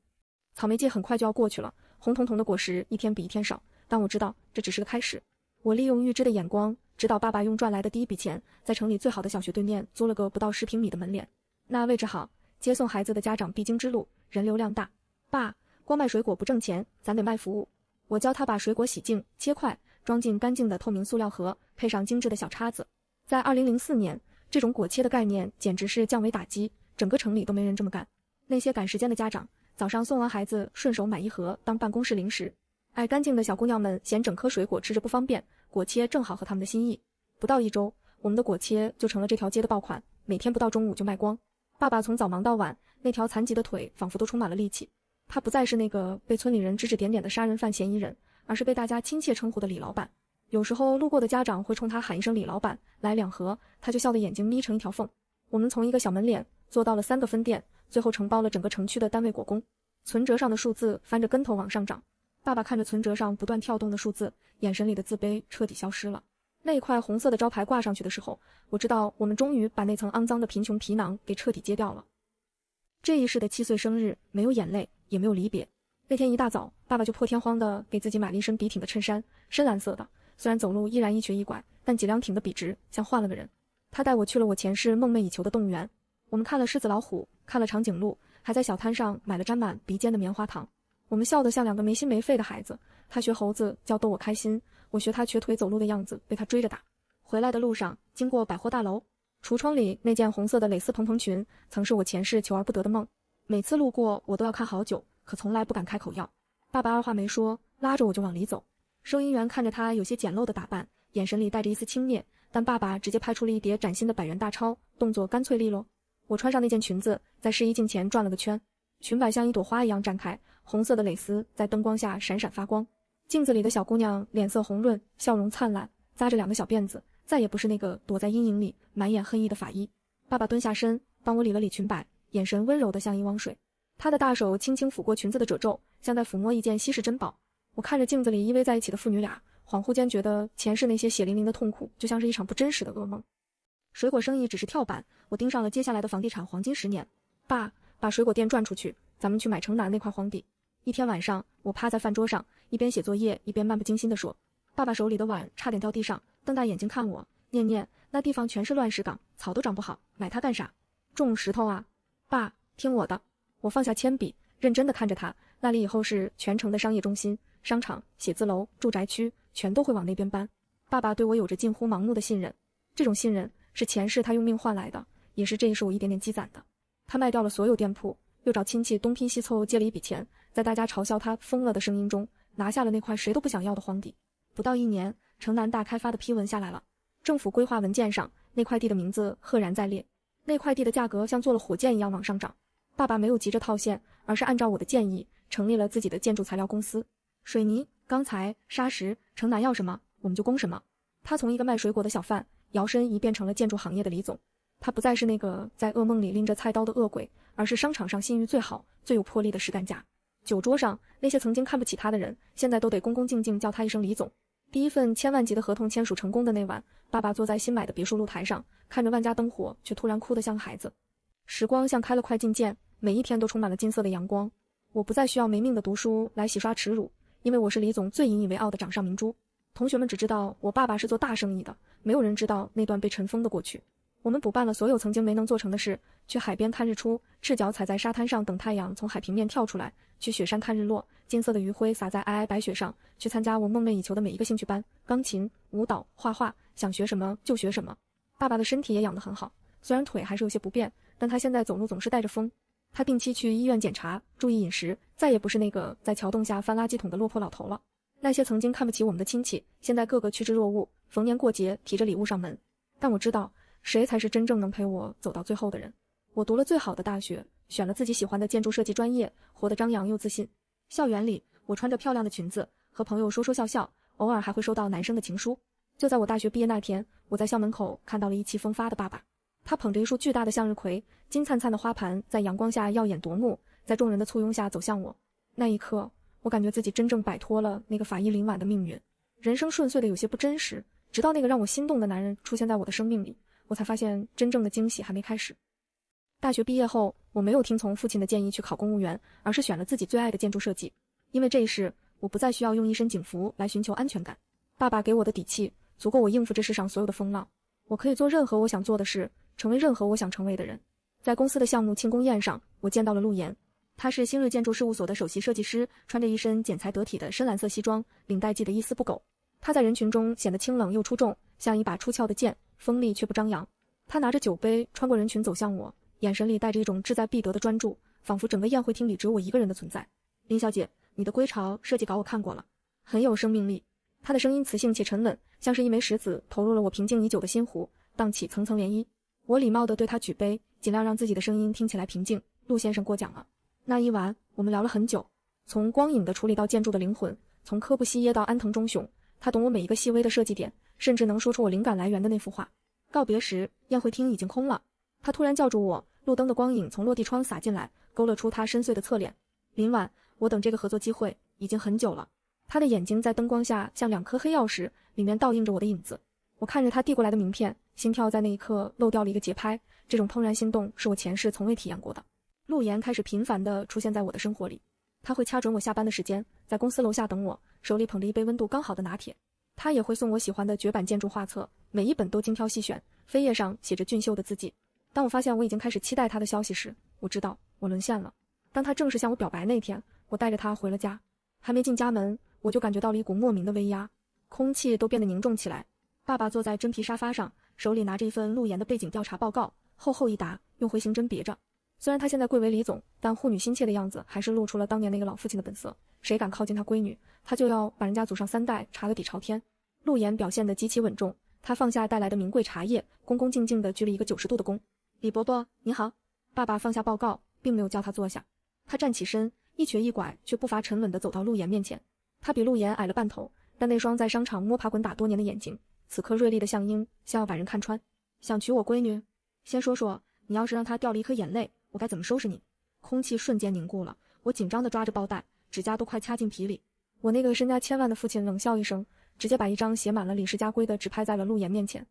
草莓季很快就要过去了，红彤彤的果实一天比一天少，但我知道这只是个开始。我利用预知的眼光，指导爸爸用赚来的第一笔钱，在城里最好的小学对面租了个不到10平米的门脸。那位置好，接送孩子的家长必经之路，人流量大。爸，光卖水果不挣钱，咱得卖服务。我教他把水果洗净切块，装进干净的透明塑料盒，配上精致的小叉子。在2004年，这种果切的概念简直是降维打击，整个城里都没人这么干。那些赶时间的家长，早上送完孩子，顺手买一盒当办公室零食。爱干净的小姑娘们嫌整颗水果吃着不方便，果切正好合他们的心意。不到1周，我们的果切就成了这条街的爆款，每天不到中午就卖光。爸爸从早忙到晚，那条残疾的腿仿佛都充满了力气。他不再是那个被村里人指指点点的杀人犯嫌疑人，而是被大家亲切称呼的李老板。有时候路过的家长会冲他喊一声李老板，来2盒，他就笑得眼睛眯成一条缝。我们从一个小门脸做到了3个分店，最后承包了整个城区的单位果工。存折上的数字翻着跟头往上涨。爸爸看着存折上不断跳动的数字，眼神里的自卑彻底消失了。那块红色的招牌挂上去的时候，我知道我们终于把那层肮脏的贫穷皮囊给彻底揭掉了。这一世的7岁生日，没有眼泪，也没有离别。那天一大早，爸爸就破天荒地给自己买了一身笔挺的衬衫，深蓝色的，虽然走路依然一瘸一拐，但脊梁挺得笔直，像换了个人。他带我去了我前世梦寐以求的动物园，我们看了狮子老虎，看了长颈鹿，还在小摊上买了沾满鼻尖的棉花糖。我们笑得像2个没心没肺的孩子，他学猴子叫逗我开心，我学他瘸腿走路的样子被他追着打。回来的路上经过百货大楼，橱窗里那件红色的蕾丝蓬蓬裙曾是我前世求而不得的梦，每次路过我都要看好久，可从来不敢开口要。爸爸二话没说，拉着我就往里走。收银员看着他有些简陋的打扮，眼神里带着一丝轻蔑，但爸爸直接拍出了一叠崭新的100元大钞，动作干脆利落。我穿上那件裙子，在试衣镜前转了个圈，裙摆像一朵花一样绽开，红色的蕾丝在灯光下闪闪发光。镜子里的小姑娘脸色红润，笑容灿烂，扎着2个小辫子，再也不是那个躲在阴影里满眼恨意的法医。爸爸蹲下身帮我理了理裙摆，眼神温柔的像一汪水。他的大手轻轻抚过裙子的褶皱，像在抚摸一件稀世珍宝。我看着镜子里依偎在一起的父女俩，恍惚间觉得前世那些血淋淋的痛苦就像是一场不真实的噩梦。水果生意只是跳板，我盯上了接下来的房地产黄金10年。爸，把水果店转出去，咱们去买城南那块荒地。一天晚上，我趴在饭桌上，一边写作业一边漫不经心地说。爸爸手里的碗差点掉地上，瞪大眼睛看我，念念，那地方全是乱石岗，草都长不好，买它干啥？种石头啊。爸，听我的。我放下铅笔，认真地看着他，那里以后是全城的商业中心，商场、写字楼、住宅区，全都会往那边搬。爸爸对我有着近乎盲目的信任，这种信任是前世他用命换来的，也是这一世我一点点积攒的。他卖掉了所有店铺，又找亲戚东拼西凑借了一笔钱，在大家嘲笑他疯了的声音中，拿下了那块谁都不想要的荒地。不到1年，城南大开发的批文下来了，政府规划文件上那块地的名字赫然在列，那块地的价格像做了火箭一样往上涨。爸爸没有急着套现，而是按照我的建议成立了自己的建筑材料公司，水泥、钢材、砂石，城南要什么我们就供什么。他从一个卖水果的小贩摇身一变成了建筑行业的李总。他不再是那个在噩梦里拎着菜刀的恶鬼，而是商场上信誉最好最有魄力的实干家。酒桌上那些曾经看不起他的人，现在都得恭恭敬敬叫他一声李总。第一份千万级的合同签署成功的那晚，爸爸坐在新买的别墅露台上，看着万家灯火，却突然哭得像个孩子。时光像开了快进键，每一天都充满了金色的阳光。我不再需要没命的读书来洗刷耻辱，因为我是李总最引以为傲的掌上明珠。同学们只知道我爸爸是做大生意的，没有人知道那段被尘封的过去。我们补办了所有曾经没能做成的事，去海边看日出，赤脚踩在沙滩上等太阳从海平面跳出来，去雪山看日落，金色的余晖洒在皑皑白雪上，去参加我梦寐以求的每一个兴趣班，钢琴、舞蹈、画画，想学什么就学什么。爸爸的身体也养得很好，虽然腿还是有些不便，但他现在走路总是带着风。他定期去医院检查，注意饮食，再也不是那个在桥洞下翻垃圾桶的落魄老头了。那些曾经看不起我们的亲戚，现在个个趋之若鹜，逢年过节提着礼物上门。但我知道谁才是真正能陪我走到最后的人。我读了最好的大学，选了自己喜欢的建筑设计专业，活得张扬又自信。校园里，我穿着漂亮的裙子，和朋友说说笑笑，偶尔还会收到男生的情书。就在我大学毕业那天，我在校门口看到了意气风发的爸爸。他捧着一束巨大的向日葵，金灿灿的花盘在阳光下耀眼夺目，在众人的簇拥下走向我。那一刻，我感觉自己真正摆脱了那个法医林婉的命运，人生顺遂的有些不真实。直到那个让我心动的男人出现在我的生命里，我才发现真正的惊喜还没开始。大学毕业后，我没有听从父亲的建议去考公务员，而是选了自己最爱的建筑设计。因为这一世，我不再需要用一身警服来寻求安全感。爸爸给我的底气，足够我应付这世上所有的风浪。我可以做任何我想做的事，成为任何我想成为的人。在公司的项目庆功宴上，我见到了陆岩。他是新锐建筑事务所的首席设计师，穿着一身剪裁得体的深蓝色西装，领带系得一丝不苟。他在人群中显得清冷又出众，像一把出鞘的剑，锋利却不张扬。他拿着酒杯穿过人群走向我，眼神里带着一种志在必得的专注，仿佛整个宴会厅里只有我一个人的存在。林小姐，你的归巢设计稿我看过了，很有生命力。他的声音磁性且沉稳，像是一枚石子投入了我平静已久的心湖，荡起层层涟漪。我礼貌地对他举杯，尽量让自己的声音听起来平静。陆先生过奖了。那一晚我们聊了很久，从光影的处理到建筑的灵魂，从科布西耶到安藤忠雄，他懂我每一个细微的设计点，甚至能说出我灵感来源的那幅画。告别时，宴会厅已经空了。他突然叫住我，路灯的光影从落地窗洒进来，勾勒出他深邃的侧脸。林婉，我等这个合作机会已经很久了。他的眼睛在灯光下像2颗黑曜石，里面倒映着我的影子。我看着他递过来的名片，心跳在那一刻漏掉了一个节拍，这种怦然心动是我前世从未体验过的。陆岩开始频繁地出现在我的生活里，他会掐准我下班的时间，在公司楼下等我，手里捧着一杯温度刚好的拿铁。他也会送我喜欢的绝版建筑画册，每一本都精挑细选，扉页上写着俊秀的字迹。当我发现我已经开始期待他的消息时，我知道我沦陷了。当他正式向我表白那天，我带着他回了家。还没进家门，我就感觉到了一股莫名的威压，空气都变得凝重起来。爸爸坐在真皮沙发上，手里拿着一份陆岩的背景调查报告，厚厚一沓，用回形针别着。虽然他现在贵为李总，但护女心切的样子还是露出了当年那个老父亲的本色。谁敢靠近他闺女，他就要把人家祖上3代查个底朝天。陆岩表现得极其稳重，他放下带来的名贵茶叶，恭恭敬敬地鞠了一个90度的躬。李伯伯，你好。爸爸放下报告，并没有叫他坐下。他站起身，一瘸一拐却步伐沉稳地走到陆岩面前。他比陆岩矮了半头，但那双在商场摸爬滚打多年的眼睛，此刻锐利的像鹰，像要把人看穿。想娶我闺女？先说说，你要是让她掉了一颗眼泪，我该怎么收拾你？空气瞬间凝固了，我紧张地抓着包带，指甲都快掐进皮里。我那个身家千万的父亲冷笑一声，直接把一张写满了李氏家规的纸拍在了陆岩面前。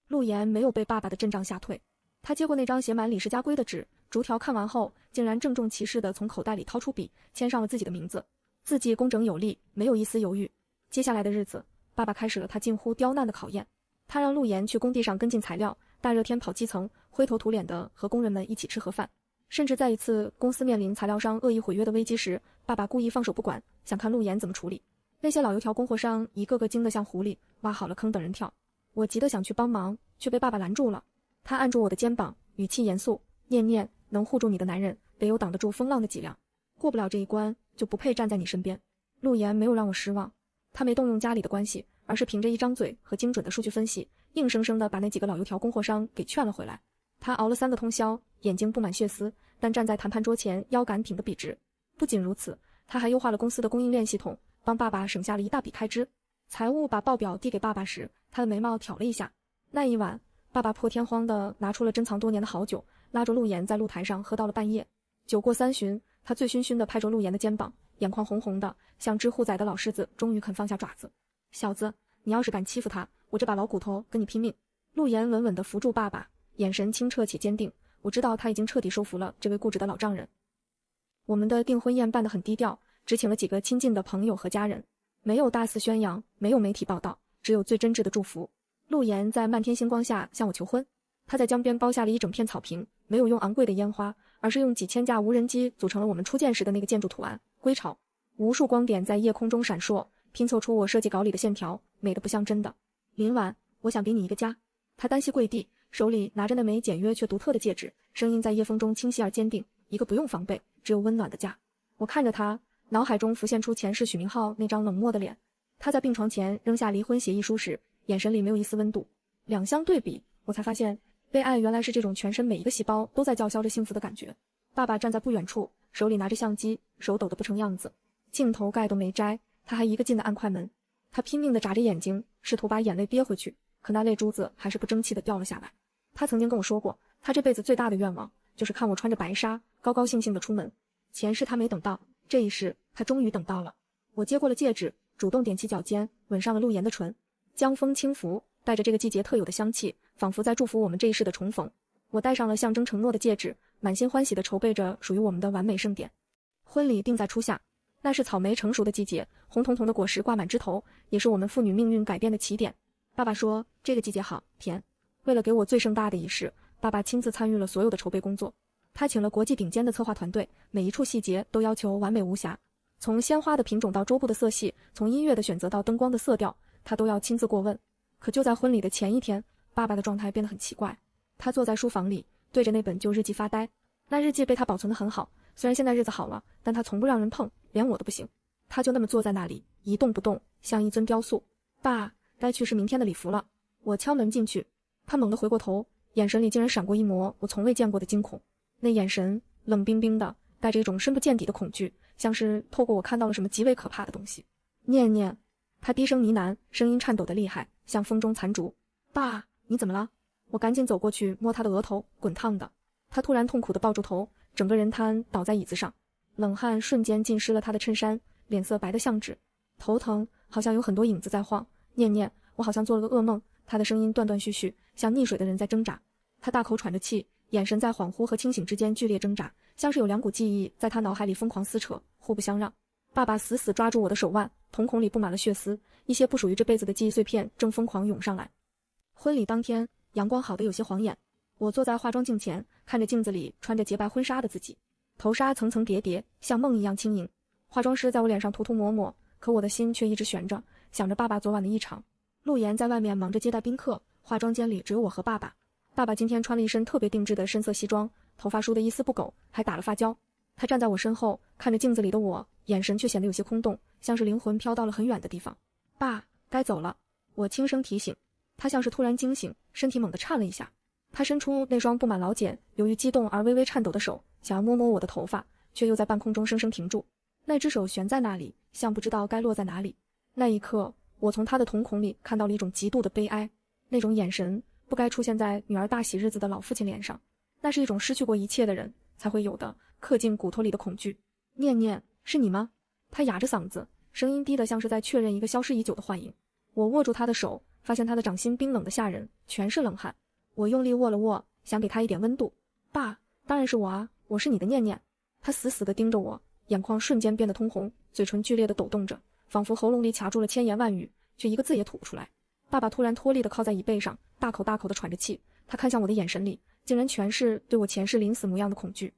陆岩没有被爸爸的阵仗吓退，他接过那张写满李氏家规的纸，逐条看完后，竟然郑重其事地从口袋里掏出笔，签上了自己的名字，字迹工整有力，没有一丝犹豫。接下来的日子，爸爸开始了他近乎刁难的考验。他让陆岩去工地上跟进材料，大热天跑基层，灰头土脸的和工人们一起吃盒饭。甚至在一次公司面临材料商恶意毁约的危机时，爸爸故意放手不管，想看陆岩怎么处理。那些老油条供货商一个个惊得像狐狸，挖好了坑等人跳。我急得想去帮忙，却被爸爸拦住了。他按住我的肩膀，语气严肃，念念，能护住你的男人得有挡得住风浪的脊梁，过不了这一关就不配站在你身边。陆岩没有让我失望，他没动用家里的关系，而是凭着一张嘴和精准的数据分析，硬生生地把那几个老油条供货商给劝了回来。他熬了3个通宵，眼睛布满血丝，但站在谈判桌前腰杆挺得笔直。不仅如此，他还优化了公司的供应链系统，帮爸爸省下了一大笔开支。财务把报表递给爸爸时，他的眉毛挑了一下。那一晚，爸爸破天荒地拿出了珍藏多年的好酒，拉着陆岩在露台上喝到了半夜。酒过3巡，他醉醺醺地拍着陆岩的肩膀，眼眶红红的，像只护崽的老狮子终于肯放下爪子。小子，你要是敢欺负他，我这把老骨头跟你拼命。陆岩稳稳地扶住爸爸，眼神清澈且坚定。我知道他已经彻底收服了这位固执的老丈人。我们的订婚宴办得很低调，只请了几个亲近的朋友和家人，没有大肆宣扬，没有媒体报道，只有最真挚的祝福。陆岩在漫天星光下向我求婚，他在江边包下了一整片草坪，没有用昂贵的烟花，而是用几千架无人机组成了我们初见时的那个建筑图案——归巢。无数光点在夜空中闪烁，拼凑出我设计稿里的线条，美得不像真的。林婉，我想给你一个家。他单膝跪地，手里拿着那枚简约却独特的戒指，声音在夜风中清晰而坚定，一个不用防备，只有温暖的家。我看着他，脑海中浮现出前世许明浩那张冷漠的脸。他在病床前扔下离婚协议书时，眼神里没有一丝温度。两相对比，我才发现被爱原来是这种全身每一个细胞都在叫嚣着幸福的感觉。爸爸站在不远处，手里拿着相机，手抖得不成样子，镜头盖都没摘，他还一个劲地按快门。他拼命地眨着眼睛，试图把眼泪憋回去，可那泪珠子还是不争气地掉了下来。他曾经跟我说过，他这辈子最大的愿望就是看我穿着白纱高高兴兴地出门。前世他没等到，这一世他终于等到了。我接过了戒指，主动踮起脚尖，吻上了陆岩的唇。江风轻拂，带着这个季节特有的香气，仿佛在祝福我们这一世的重逢。我戴上了象征承诺的戒指，满心欢喜地筹备着属于我们的完美盛典。婚礼定在初夏，那是草莓成熟的季节，红彤彤的果实挂满枝头，也是我们父女命运改变的起点。爸爸说这个季节好甜。为了给我最盛大的仪式，爸爸亲自参与了所有的筹备工作。他请了国际顶尖的策划团队，每一处细节都要求完美无瑕，从鲜花的品种到桌布的色系，从音乐的选择到灯光的色调，他都要亲自过问。可就在婚礼的前一天，爸爸的状态变得很奇怪。他坐在书房里，对着那本旧日记发呆。那日记被他保存得很好，虽然现在日子好了，但他从不让人碰，连我都不行。他就那么坐在那里，一动不动，像一尊雕塑。爸，该去是明天的礼服了。我敲门进去，他猛地回过头，眼神里竟然闪过一抹我从未见过的惊恐。那眼神冷冰冰的，带着一种深不见底的恐惧，像是透过我看到了什么极为可怕的东西。念念，他低声呢喃，声音颤抖得厉害，像风中残烛。爸，你怎么了？我赶紧走过去摸他的额头，滚烫的。他突然痛苦地抱住头，整个人瘫倒在椅子上，冷汗瞬间浸湿了他的衬衫，脸色白得像纸，头疼，好像有很多影子在晃。念念，我好像做了个噩梦。他的声音断断续续，像溺水的人在挣扎。他大口喘着气，眼神在恍惚和清醒之间剧烈挣扎，像是有两股记忆在他脑海里疯狂撕扯，互不相让。爸爸死死抓住我的手腕，瞳孔里布满了血丝，一些不属于这辈子的记忆碎片正疯狂涌上来。婚礼当天，阳光好得有些晃眼，我坐在化妆镜前，看着镜子里穿着洁白婚纱的自己，头纱层层叠叠，像梦一样轻盈。化妆师在我脸上涂涂抹抹，可我的心却一直悬着，想着爸爸昨晚的异常。陆岩在外面忙着接待宾客，化妆间里只有我和爸爸。爸爸今天穿了一身特别定制的深色西装，头发梳得一丝不苟，还打了发胶。他站在我身后，看着镜子里的我，眼神却显得有些空洞，像是灵魂飘到了很远的地方。爸，该走了，我轻声提醒。他像是突然惊醒，身体猛地颤了一下。他伸出那双布满老茧、由于激动而微微颤抖的手，想要摸摸我的头发，却又在半空中生生停住。那只手悬在那里，像不知道该落在哪里。那一刻，我从他的瞳孔里看到了一种极度的悲哀，那种眼神不该出现在女儿大喜日子的老父亲脸上，那是一种失去过一切的人才会有的刻进骨头里的恐惧。念念，是你吗？他哑着嗓子，声音低得像是在确认一个消失已久的幻影。我握住他的手，发现他的掌心冰冷的吓人，全是冷汗。我用力握了握，想给他一点温度。爸，当然是我啊，我是你的念念。他死死地盯着我，眼眶瞬间变得通红，嘴唇剧烈地抖动着，仿佛喉咙里卡住了千言万语，却一个字也吐不出来。爸爸突然脱力地靠在椅背上，大口大口地喘着气，他看向我的眼神里，竟然全是对我前世临死模样的恐惧。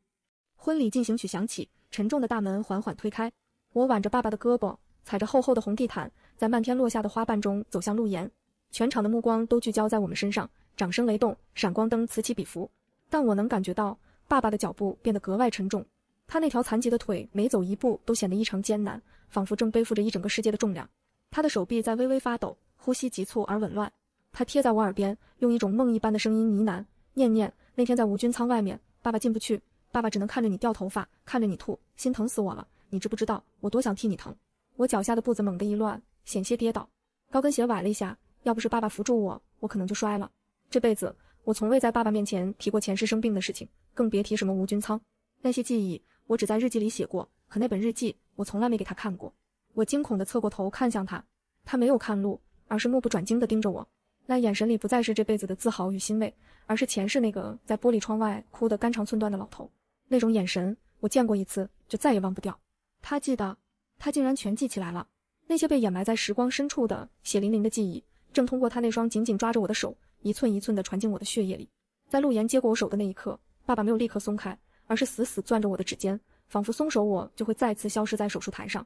婚礼进行曲响起，沉重的大门缓缓推开，我挽着爸爸的胳膊，踩着厚厚的红地毯，在漫天落下的花瓣中走向路沿。全场的目光都聚焦在我们身上，掌声雷动，闪光灯此起彼伏。但我能感觉到爸爸的脚步变得格外沉重，他那条残疾的腿每走一步都显得异常艰难，仿佛正背负着一整个世界的重量。他的手臂在微微发抖，呼吸急促而紊乱。他贴在我耳边，用一种梦一般的声音呢喃：念念，那天在无菌舱外面，爸爸进不去，爸爸只能看着你掉头发，看着你吐，心疼死我了，你知不知道我多想替你疼。我脚下的步子猛地一乱，险些跌倒，高跟鞋崴了一下，要不是爸爸扶住我，我可能就摔了。这辈子我从未在爸爸面前提过前世生病的事情，更别提什么无菌舱。那些记忆我只在日记里写过，可那本日记我从来没给他看过。我惊恐地侧过头看向他，他没有看路，而是目不转睛地盯着我。那眼神里不再是这辈子的自豪与欣慰，而是前世那个在玻璃窗外哭得肝肠寸断的老头。那种眼神我见过一次，就再也忘不掉。他记得，他竟然全记起来了。那些被掩埋在时光深处的血淋淋的记忆，正通过他那双紧紧抓着我的手，一寸一寸地传进我的血液里。在陆岩接过我手的那一刻，爸爸没有立刻松开，而是死死攥着我的指尖，仿佛松手我就会再次消失在手术台上。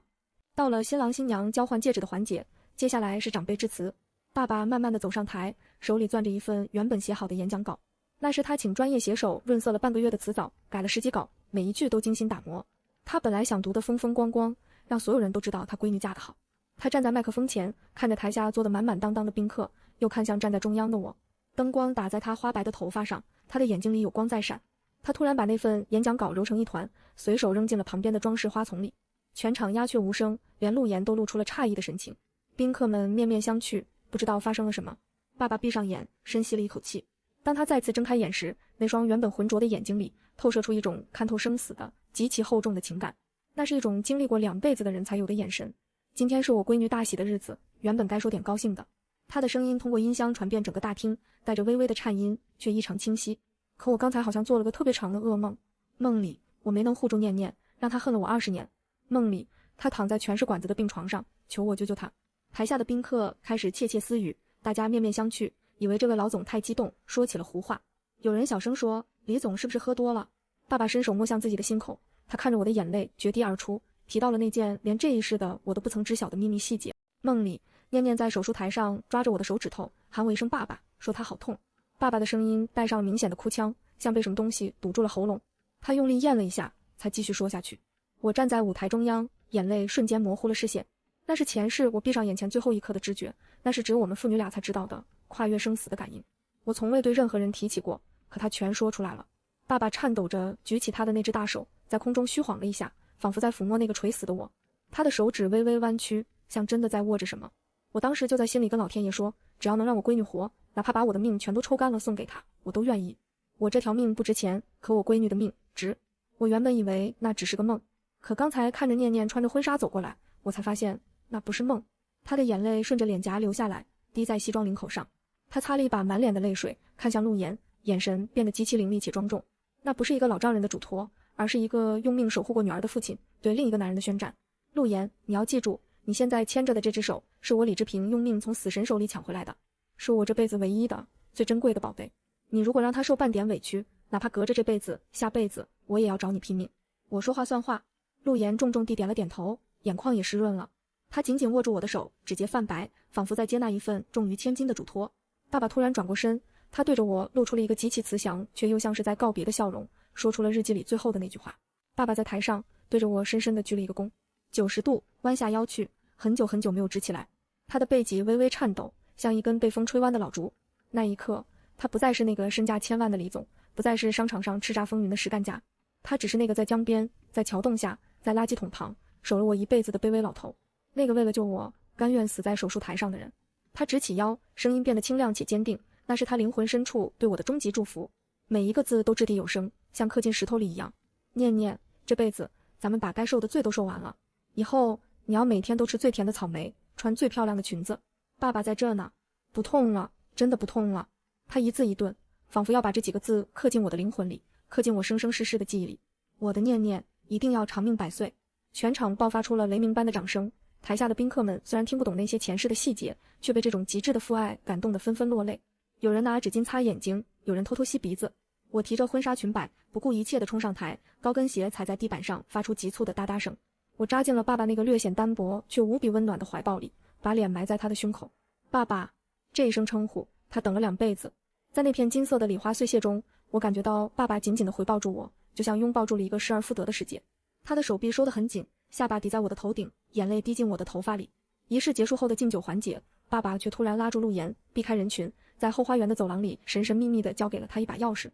到了新郎新娘交换戒指的环节，接下来是长辈致辞。爸爸慢慢地走上台，手里攥着一份原本写好的演讲稿，那是他请专业写手润色了半个月的词藻，改了10几稿，每一句都精心打磨。他本来想读得风风光光，让所有人都知道他闺女嫁得好。他站在麦克风前，看着台下坐得满满当当的宾客，又看向站在中央的我。灯光打在他花白的头发上，他的眼睛里有光在闪。他突然把那份演讲稿揉成一团，随手扔进了旁边的装饰花丛里。全场鸦雀无声，连陆岩都露出了诧异的神情。宾客们面面相觑，不知道发生了什么。爸爸闭上眼，深吸了一口气。当他再次睁开眼时，那双原本浑浊的眼睛里透射出一种看透生死的极其厚重的情感，那是一种经历过2辈子的人才有的眼神。今天是我闺女大喜的日子，原本该说点高兴的。他的声音通过音箱传遍整个大厅，带着微微的颤音，却异常清晰。可我刚才好像做了个特别长的噩梦，梦里我没能护住念念，让他恨了我20年。梦里他躺在全是管子的病床上，求我救救他。台下的宾客开始窃窃私语，大家面面相觑，以为这位老总太激动，说起了胡话。有人小声说，李总是不是喝多了？爸爸伸手摸向自己的心口，他看着我的眼泪决堤而出，提到了那件连这一世的我都不曾知晓的秘密细节。梦里念念在手术台上抓着我的手指头，喊我一声爸爸，说他好痛。爸爸的声音带上了明显的哭腔，像被什么东西堵住了喉咙。他用力咽了一下，才继续说下去。我站在舞台中央，眼泪瞬间模糊了视线。那是前世我闭上眼前最后一刻的知觉，那是只有我们父女俩才知道的跨越生死的感应。我从未对任何人提起过，可他全说出来了。爸爸颤抖着举起他的那只大手，在空中虚晃了一下，仿佛在抚摸那个垂死的我。他的手指微微弯曲，像真的在握着什么。我当时就在心里跟老天爷说，只要能让我闺女活，哪怕把我的命全都抽干了送给他，我都愿意。我这条命不值钱，可我闺女的命值。我原本以为那只是个梦，可刚才看着念念穿着婚纱走过来，我才发现那不是梦。她的眼泪顺着脸颊流下来，滴在西装领口上。她擦了一把满脸的泪水，看向陆岩，眼神变得极其凌厉且庄重。那不是一个老丈人的嘱托，而是一个用命守护过女儿的父亲对另一个男人的宣战。陆岩，你要记住，你现在牵着的这只手，是我李志平用命从死神手里抢回来的，是我这辈子唯一的、最珍贵的宝贝。你如果让他受半点委屈，哪怕隔着这辈子、下辈子，我也要找你拼命。我说话算话。陆岩重重地点了点头，眼眶也湿润了。他紧紧握住我的手，指节泛白，仿佛在接纳一份重于千金的嘱托。爸爸突然转过身，他对着我露出了一个极其慈祥却又像是在告别的笑容，说出了日记里最后的那句话。爸爸在台上对着我深深地鞠了一个躬，90度弯下腰去，很久很久没有直起来。他的背脊微微颤抖，像一根被风吹弯的老竹。那一刻，他不再是那个身价千万的李总，不再是商场上叱咤风云的实干家，他只是那个在江边、在桥洞下、在垃圾桶旁守了我一辈子的卑微老头，那个为了救我甘愿死在手术台上的人。他直起腰，声音变得清亮且坚定，那是他灵魂深处对我的终极祝福，每一个字都掷地有声，像刻进石头里一样。念念，这辈子咱们把该受的罪都受完了，以后你要每天都吃最甜的草莓，穿最漂亮的裙子。爸爸在这呢，不痛了，真的不痛了。他一字一顿，仿佛要把这几个字刻进我的灵魂里，刻进我生生世世的记忆里。我的念念一定要长命百岁。全场爆发出了雷鸣般的掌声，台下的宾客们虽然听不懂那些前世的细节，却被这种极致的父爱感动得纷纷落泪。有人拿纸巾擦眼睛，有人偷偷吸鼻子。我提着婚纱裙摆，不顾一切地冲上台，高跟鞋踩在地板上，发出急促的哒哒声。我扎进了爸爸那个略显单薄却无比温暖的怀抱里，把脸埋在他的胸口。爸爸，这一声称呼，他等了2辈子。在那片金色的礼花碎屑中，我感觉到爸爸紧紧地回抱住我，就像拥抱住了一个失而复得的世界。他的手臂收得很紧，下巴抵在我的头顶，眼泪滴进我的头发里。仪式结束后的敬酒环节，爸爸却突然拉住陆岩，避开人群，在后花园的走廊里神神秘秘地交给了他一把钥匙。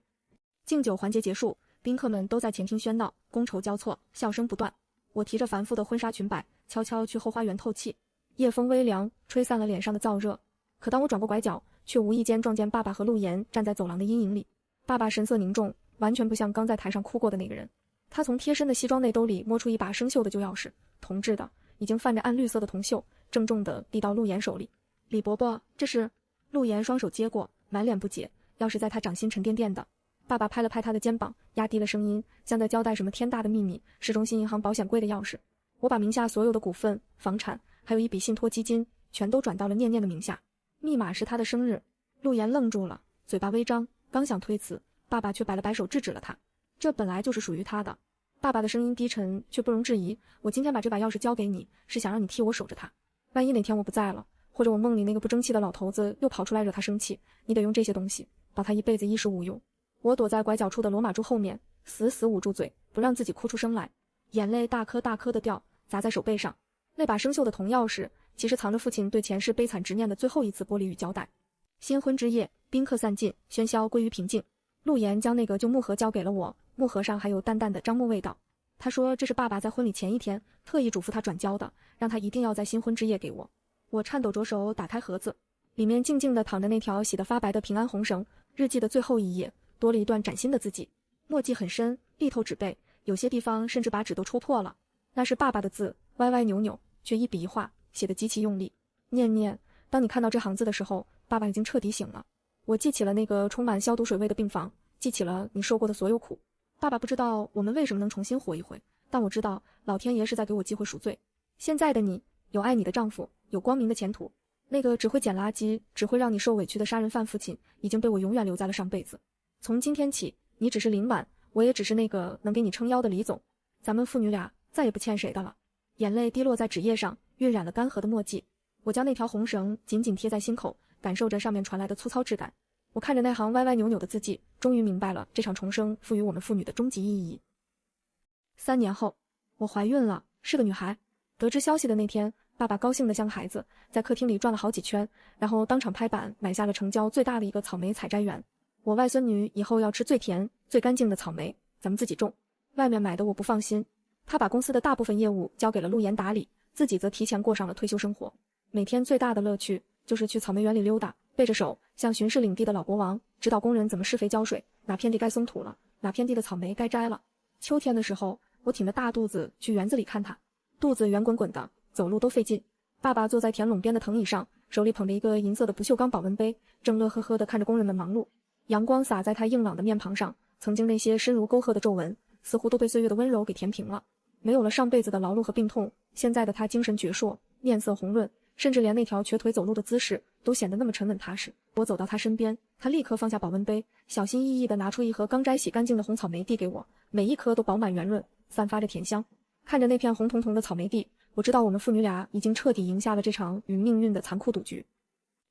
敬酒环节结束，宾客们都在前厅喧闹，觥筹交错，笑声不断。我提着繁复的婚纱裙摆，悄悄去后花园透气。夜风微凉，吹散了脸上的燥热。可当我转过拐角，却无意间撞见爸爸和陆岩站在走廊的阴影里。爸爸神色凝重，完全不像刚在台上哭过的那个人。他从贴身的西装内兜里摸出一把生锈的旧钥匙，铜制的，已经泛着暗绿色的铜锈，郑重地递到陆岩手里。李伯伯，这是……陆岩双手接过，满脸不解，钥匙在他掌心沉甸甸的。爸爸拍了拍他的肩膀，压低了声音，像在交代什么天大的秘密。市中心银行保险柜的钥匙。我把名下所有的股份、房产，还有一笔信托基金，全都转到了念念的名下。密码是他的生日。陆岩愣住了，嘴巴微张，刚想推辞，爸爸却摆了摆手制止了他。这本来就是属于他的。爸爸的声音低沉却不容置疑，我今天把这把钥匙交给你，是想让你替我守着它。万一哪天我不在了，或者我梦里那个不争气的老头子又跑出来惹他生气，你得用这些东西保他一辈子衣食无忧。我躲在拐角处的罗马柱后面，死死捂住嘴，不让自己哭出声来，眼泪大颗大颗的掉，砸在手背上。那把生锈的铜钥匙其实藏着父亲对前世悲惨执念的最后一次玻璃与胶带。新婚之夜，宾客散尽，喧嚣归于平静。陆岩将那个旧木盒交给了我，木盒上还有淡淡的樟木味道。他说这是爸爸在婚礼前一天特意嘱咐他转交的，让他一定要在新婚之夜给我。我颤抖着手打开盒子，里面静静地躺着那条洗得发白的平安红绳，日记的最后一页多了一段崭新的字迹，墨迹很深，力透纸背，有些地方甚至把纸都戳破了。那是爸爸的字，歪歪扭扭，却一笔一画写得极其用力。念念，当你看到这行字的时候，爸爸已经彻底醒了。我记起了那个充满消毒水味的病房，记起了你受过的所有苦。爸爸不知道我们为什么能重新活一回，但我知道老天爷是在给我机会赎罪。现在的你，有爱你的丈夫，有光明的前途。那个只会捡垃圾，只会让你受委屈的杀人犯父亲，已经被我永远留在了上辈子。从今天起，你只是林婉，我也只是那个能给你撑腰的李总。咱们父女俩再也不欠谁的了。眼泪滴落在纸页上，晕染了干涸的墨迹。我将那条红绳紧紧贴在心口，感受着上面传来的粗糙质感。我看着那行歪歪扭扭的字迹，终于明白了这场重生赋予我们父女的终极意义。3年后，我怀孕了，是个女孩。得知消息的那天，爸爸高兴得像个孩子，在客厅里转了好几圈，然后当场拍板买下了城郊最大的一个草莓采摘园。我外孙女以后要吃最甜、最干净的草莓，咱们自己种，外面买的我不放心。他把公司的大部分业务交给了陆岩打理，自己则提前过上了退休生活。每天最大的乐趣就是去草莓园里溜达，背着手像巡视领地的老国王，指导工人怎么施肥浇水，哪片地该松土了，哪片地的草莓该摘了。秋天的时候，我挺着大肚子去园子里看他，肚子圆滚滚的，走路都费劲。爸爸坐在田垄边的藤椅上，手里捧着一个银色的不锈钢保温杯，正乐呵呵地看着工人们忙碌。阳光洒在他硬朗的面庞上，曾经那些深如沟壑的皱纹，似乎都被岁月的温柔给填平了。没有了上辈子的劳碌和病痛，现在的他精神矍铄，面色红润，甚至连那条瘸腿走路的姿势都显得那么沉稳踏实。我走到他身边，他立刻放下保温杯，小心翼翼地拿出一盒刚摘洗干净的红草莓递给我，每一颗都饱满圆润，散发着甜香。看着那片红彤彤的草莓地，我知道我们父女俩已经彻底赢下了这场与命运的残酷赌局。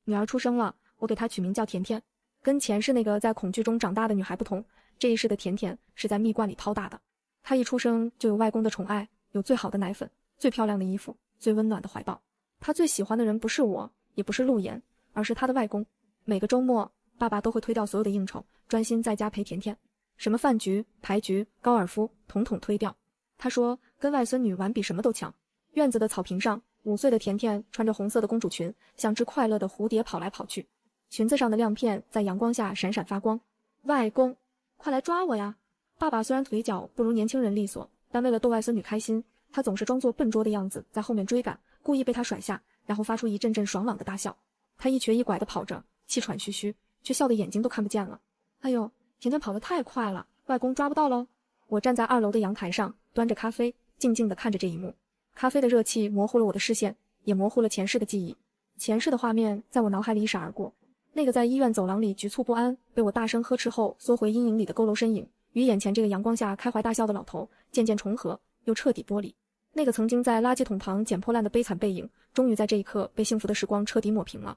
女儿出生了，我给她取名叫甜甜。跟前世那个在恐惧中长大的女孩不同，这一世的甜甜是在蜜罐里掏大的。她一出生就有外公的宠爱，有最好的奶粉，最漂亮的衣服，最温暖的怀抱。她最喜欢的人不是我，也不是陆岩，而是她的外公。每个周末，爸爸都会推掉所有的应酬，专心在家陪甜甜。什么饭局、牌局、高尔夫，统统推掉。他说跟外孙女玩比什么都强。院子的草坪上，5岁的甜甜穿着红色的公主裙，像只快乐的蝴蝶跑来跑去，裙子上的亮片在阳光下闪闪发光。外公，快来抓我呀！爸爸虽然腿脚不如年轻人利索，但为了逗外孙女开心，他总是装作笨拙的样子在后面追赶，故意被他甩下，然后发出一阵阵爽朗的大笑。他一瘸一拐地跑着，气喘吁吁，却笑得眼睛都看不见了。哎呦，甜甜跑得太快了，外公抓不到喽！我站在2楼的阳台上，端着咖啡，静静地看着这一幕。咖啡的热气模糊了我的视线，也模糊了前世的记忆。前世的画面在我脑海里一闪而过，那个在医院走廊里局促不安，被我大声呵斥后缩回阴影里的佝偻身影，与眼前这个阳光下开怀大笑的老头渐渐重合，又彻底剥离。那个曾经在垃圾桶旁捡破烂的悲惨背影，终于在这一刻被幸福的时光彻底抹平了。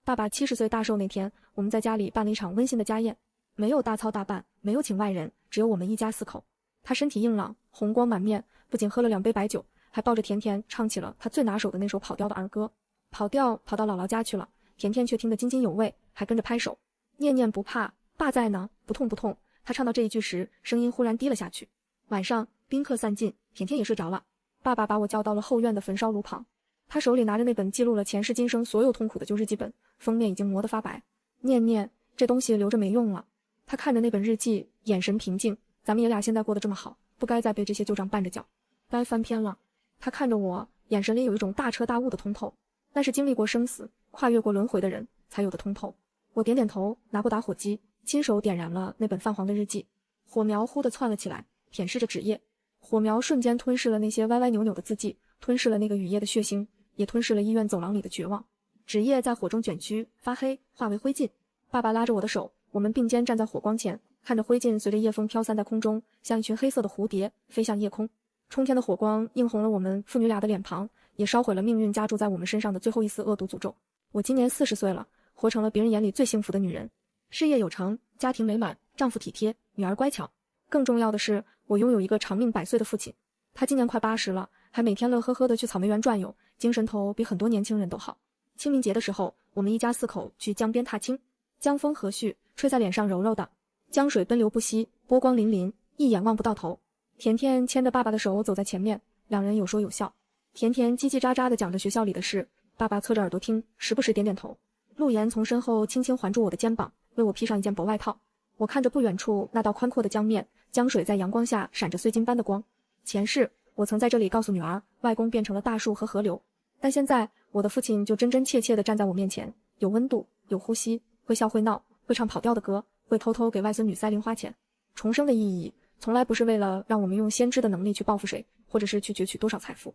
爸爸70岁大寿那天，我们在家里办了一场温馨的家宴，没有大操大办，没有请外人，只有我们一家4口。他身体硬朗，红光满面，不仅喝了2杯白酒，还抱着甜甜唱起了他最拿手的那首跑调的儿歌。跑调跑到姥姥家去了，甜甜却听得津津有味，还跟着拍手，念念不怕，爸在呢，不痛不痛。他唱到这一句时，声音忽然低了下去。晚上宾客散尽，甜甜也睡着了。爸爸把我叫到了后院的焚烧炉旁，他手里拿着那本记录了前世今生所有痛苦的旧日记本，封面已经磨得发白。念念，这东西留着没用了。他看着那本日记，眼神平静。咱们爷俩现在过得这么好，不该再被这些旧账绊着脚，该翻篇了。他看着我，眼神里有一种大彻大悟的通透，那是经历过生死，跨越过轮回的人才有的通透。我点点头，拿过打火机，亲手点燃了那本泛黄的日记。火苗忽地窜了起来，舔舐着纸页。火苗瞬间吞噬了那些歪歪扭扭的字迹，吞噬了那个雨夜的血腥，也吞噬了医院走廊里的绝望。纸页在火中卷曲发黑，化为灰烬。爸爸拉着我的手，我们并肩站在火光前，看着灰烬随着夜风飘散在空中，像一群黑色的蝴蝶飞向夜空。冲天的火光映红了我们父女俩的脸庞，也烧毁了命运加注在我们身上的最后一丝恶毒诅咒。我今年40岁了，活成了别人眼里最幸福的女人，事业有成，家庭美满，丈夫体贴，女儿乖巧。更重要的是，我拥有一个长命100岁的父亲，他今年快80了，还每天乐呵呵地去草莓园转悠，精神头比很多年轻人都好。清明节的时候，我们一家4口去江边踏青，江风和煦，吹在脸上柔柔的，江水奔流不息，波光粼粼，一眼望不到头。甜甜牵着爸爸的手走在前面，两人有说有笑。甜甜叽叽喳喳地讲着学校里的事，爸爸侧着耳朵听，时不时点点头。陆岩从身后轻轻环住我的肩膀，为我披上一件薄外套。我看着不远处那道宽阔的江面，江水在阳光下闪着碎金般的光。前世我曾在这里告诉女儿，外公变成了大树和河流，但现在我的父亲就真真切切地站在我面前，有温度，有呼吸，会笑会闹，会唱跑调的歌，会偷偷给外孙女塞零花钱。重生的意义从来不是为了让我们用先知的能力去报复谁，或者是去攫取多少财富，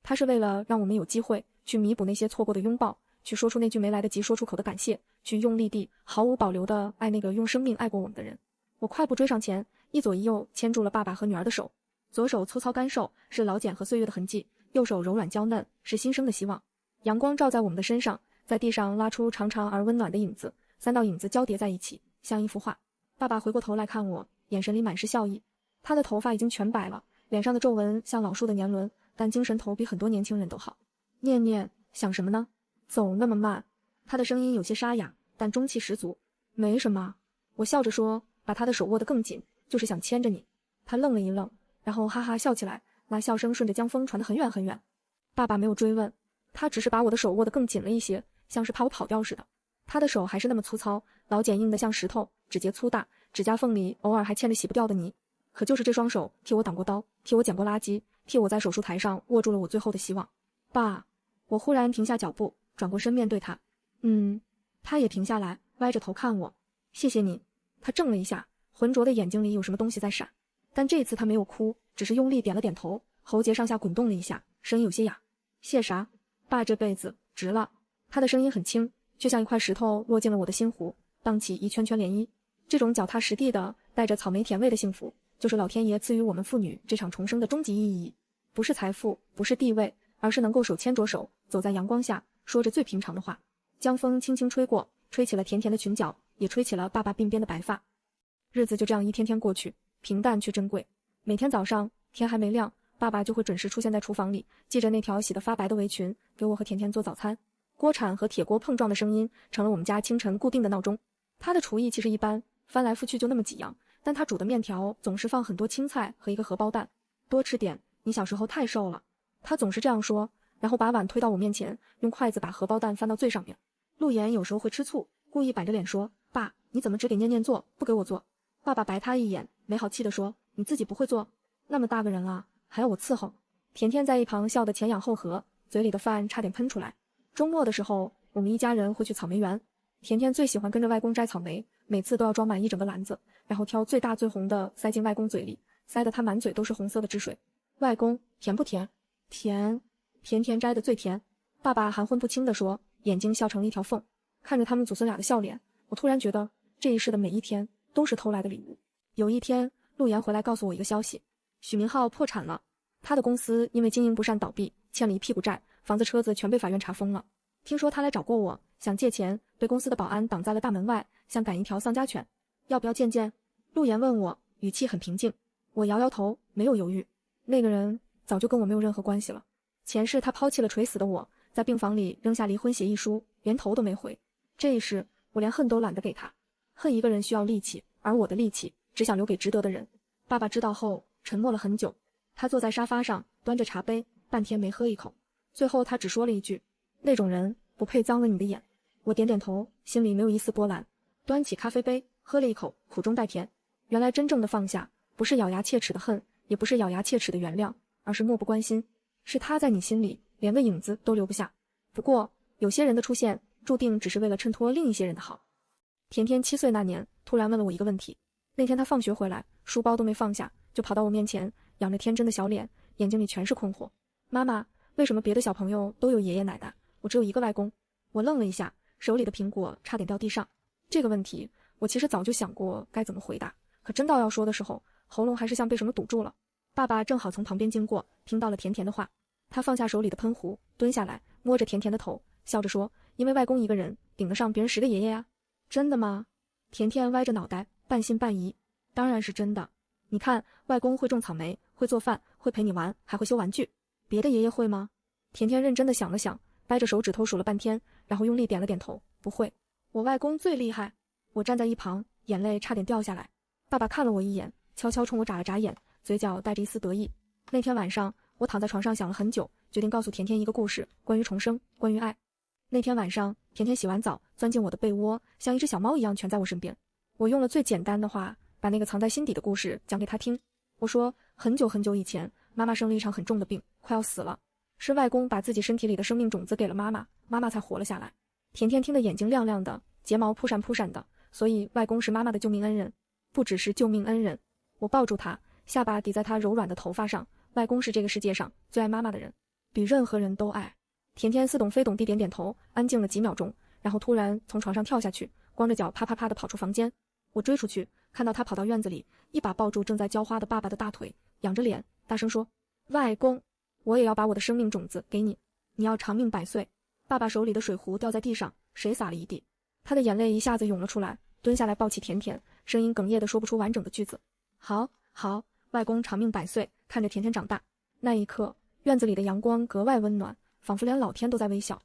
它是为了让我们有机会去弥补那些错过的拥抱，去说出那句没来得及说出口的感谢，去用力地毫无保留地爱那个用生命爱过我们的人。我快步追上前，一左一右牵住了爸爸和女儿的手，左手粗糙干瘦，是老茧和岁月的痕迹，右手柔软娇嫩，是新生的希望。阳光照在我们的身上，在地上拉出长长而温暖的影子，3道影子交叠在一起，像一幅画。爸爸回过头来看我，眼神里满是笑意。他的头发已经全白了，脸上的皱纹像老树的年轮，但精神头比很多年轻人都好。念念，想什么呢？走那么慢。他的声音有些沙哑，但中气十足。没什么。我笑着说，把他的手握得更紧，就是想牵着你。他愣了一愣，然后哈哈笑起来，那笑声顺着江风传得很远很远。爸爸没有追问，他只是把我的手握得更紧了一些，像是怕我跑掉似的。他的手还是那么粗糙，老茧硬得像石头，指节粗大，指甲缝里偶尔还嵌着洗不掉的泥。可就是这双手替我挡过刀，替我捡过垃圾，替我在手术台上握住了我最后的希望。爸，我忽然停下脚步，转过身面对他。他也停下来，歪着头看我。谢谢你。他怔了一下，浑浊的眼睛里有什么东西在闪，但这次他没有哭，只是用力点了点头，喉结上下滚动了一下，声音有些哑。谢啥？爸这辈子值了。他的声音很轻，却像一块石头落进了我的心湖，荡起一圈圈涟漪。这种脚踏实地的带着草莓甜味的幸福，就是老天爷赐予我们父女这场重生的终极意义。不是财富，不是地位，而是能够手牵着手走在阳光下，说着最平常的话。江风轻轻吹过，吹起了甜甜的裙角，也吹起了爸爸鬓边的白发。日子就这样一天天过去，平淡却珍贵。每天早上天还没亮，爸爸就会准时出现在厨房里，系着那条洗得发白的围裙，给我和甜甜做早餐。锅铲和铁锅碰撞的声音成了我们家清晨固定的闹钟。他的厨艺其实一般，翻来覆去就那么几样，但他煮的面条总是放很多青菜和一个荷包蛋。多吃点，你小时候太瘦了。他总是这样说，然后把碗推到我面前，用筷子把荷包蛋翻到最上面。陆岩有时候会吃醋，故意摆着脸说，爸，你怎么只给念念做，不给我做？爸爸白他一眼，没好气地说，你自己不会做？那么大个人了，还要我伺候？甜甜在一旁笑得前仰后合，嘴里的饭差点喷出来。周末的时候，我们一家人会去草莓园。甜甜最喜欢跟着外公摘草莓，每次都要装满一整个篮子，然后挑最大最红的塞进外公嘴里，塞得他满嘴都是红色的汁水。外公，甜不甜？甜。甜甜摘的最甜。爸爸含混不清地说，眼睛笑成了一条缝。看着他们祖孙俩的笑脸，我突然觉得这一世的每一天都是偷来的礼物。有一天，陆岩回来告诉我一个消息，许明浩破产了。他的公司因为经营不善倒闭，欠了一屁股债，房子车子全被法院查封了。听说他来找过我，想借钱，被公司的保安挡在了大门外，像赶一条丧家犬。要不要见见？陆岩问我，语气很平静。我摇摇头，没有犹豫。那个人早就跟我没有任何关系了。前世他抛弃了垂死的我，在病房里扔下离婚协议书，连头都没回。这一世我连恨都懒得给他。恨一个人需要力气，而我的力气只想留给值得的人。爸爸知道后沉默了很久，他坐在沙发上端着茶杯，半天没喝一口。最后他只说了一句，那种人不配脏了你的眼。我点点头，心里没有一丝波澜，端起咖啡杯喝了一口，苦中带甜。原来真正的放下，不是咬牙切齿的恨，也不是咬牙切齿的原谅，而是漠不关心。是他在你心里连个影子都留不下。不过有些人的出现注定只是为了衬托另一些人的好。甜甜7岁那年突然问了我一个问题。那天他放学回来，书包都没放下，就跑到我面前，仰着天真的小脸，眼睛里全是困惑。妈妈，为什么别的小朋友都有爷爷奶奶，我只有一个外公？我愣了一下，手里的苹果差点掉地上。这个问题我其实早就想过该怎么回答，可真到要说的时候，喉咙还是像被什么堵住了。爸爸正好从旁边经过，听到了甜甜的话。他放下手里的喷壶，蹲下来摸着甜甜的头，笑着说，因为外公一个人顶得上别人10个爷爷呀。真的吗？甜甜歪着脑袋，半信半疑。当然是真的。你看，外公会种草莓，会做饭，会陪你玩，还会修玩具。别的爷爷会吗？甜甜认真地想了想，掰着手指头数了半天，然后用力点了点头，不会。我外公最厉害。我站在一旁，眼泪差点掉下来。爸爸看了我一眼，悄悄冲我眨了眨眼，嘴角带着一丝得意。那天晚上，我躺在床上想了很久，决定告诉甜甜一个故事，关于重生，关于爱。那天晚上，甜甜洗完澡，钻进我的被窝，像一只小猫一样蜷在我身边。我用了最简单的话，把那个藏在心底的故事讲给她听。我说，很久很久以前，妈妈生了一场很重的病，快要死了。是外公把自己身体里的生命种子给了妈妈，妈妈才活了下来。甜甜听得眼睛亮亮的，睫毛扑闪扑闪的，所以外公是妈妈的救命恩人。不只是救命恩人，我抱住他，下巴抵在他柔软的头发上。外公是这个世界上最爱妈妈的人，比任何人都爱。甜甜似懂非懂地点点头，安静了几秒钟，然后突然从床上跳下去，光着脚啪啪啪地跑出房间。我追出去，看到他跑到院子里，一把抱住正在浇花的爸爸的大腿，仰着脸大声说，外公，我也要把我的生命种子给你，你要长命百岁。爸爸手里的水壶掉在地上，水洒了一地。他的眼泪一下子涌了出来，蹲下来抱起甜甜，声音哽咽地说不出完整的句子。好，好，外公长命百岁。看着甜甜长大，那一刻，院子里的阳光格外温暖，仿佛连老天都在微笑。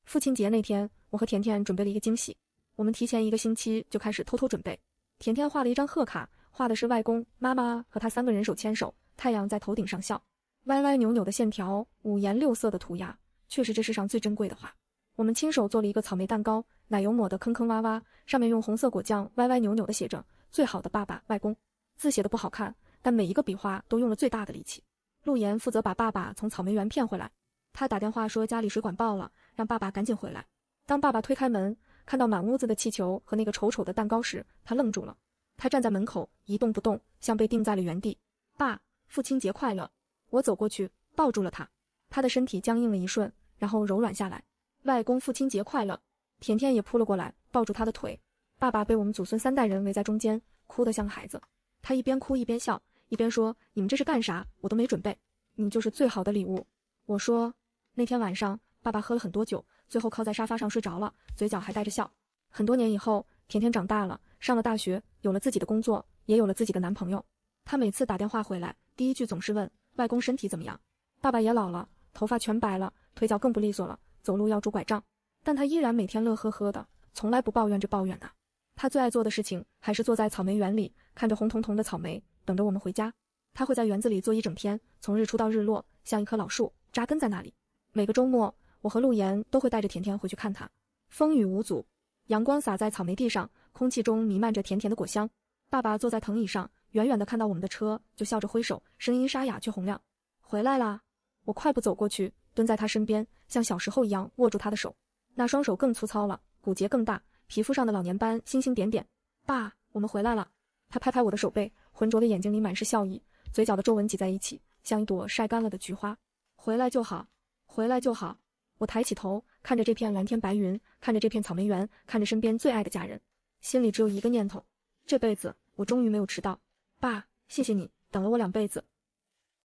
父亲节那天，我和甜甜准备了一个惊喜。我们提前1个星期就开始偷偷准备。甜甜画了一张贺卡，画的是外公、妈妈和他3个人手牵手，太阳在头顶上笑，歪歪扭扭的线条，5颜6色的涂鸦，却是这世上最珍贵的画。我们亲手做了一个草莓蛋糕，奶油抹得坑坑洼洼，上面用红色果酱歪歪扭扭地写着最好的爸爸外公，字写得不好看，但每一个笔画都用了最大的力气。陆岩负责把爸爸从草莓园骗回来，他打电话说家里水管爆了，让爸爸赶紧回来。当爸爸推开门，看到满屋子的气球和那个丑丑的蛋糕时，他愣住了。他站在门口一动不动，像被定在了原地。爸，父亲节快乐！我走过去抱住了他，他的身体僵硬了一瞬，然后柔软下来。外公父亲节快乐！甜甜也扑了过来，抱住他的腿。爸爸被我们祖孙3代人围在中间，哭得像个孩子。他一边哭一边笑，一边说：“你们这是干啥？我都没准备，你就是最好的礼物。”我说：“那天晚上，爸爸喝了很多酒，最后靠在沙发上睡着了，嘴角还带着笑。”很多年以后，甜甜长大了，上了大学，有了自己的工作，也有了自己的男朋友。她每次打电话回来，第一句总是问外公身体怎么样。爸爸也老了，头发全白了，腿脚更不利索了，走路要拄拐杖，但他依然每天乐呵呵的，从来不抱怨这抱怨的。他最爱做的事情还是坐在草莓园里，看着红彤彤的草莓，等着我们回家。他会在园子里坐一整天，从日出到日落，像一棵老树扎根在那里。每个周末，我和陆岩都会带着甜甜回去看他。风雨无阻，阳光洒在草莓地上，空气中弥漫着甜甜的果香。爸爸坐在藤椅上，远远地看到我们的车，就笑着挥手，声音沙哑却洪亮：“回来啦！”我快步走过去，蹲在他身边，像小时候一样握住他的手。那双手更粗糙了，骨节更大，皮肤上的老年斑星星点点。爸，我们回来了。他拍拍我的手背，浑浊的眼睛里满是笑意，嘴角的皱纹挤在一起，像一朵晒干了的菊花。回来就好，回来就好。我抬起头，看着这片蓝天白云，看着这片草莓园，看着身边最爱的家人，心里只有一个念头：这辈子我终于没有迟到。爸，谢谢你，等了我2辈子。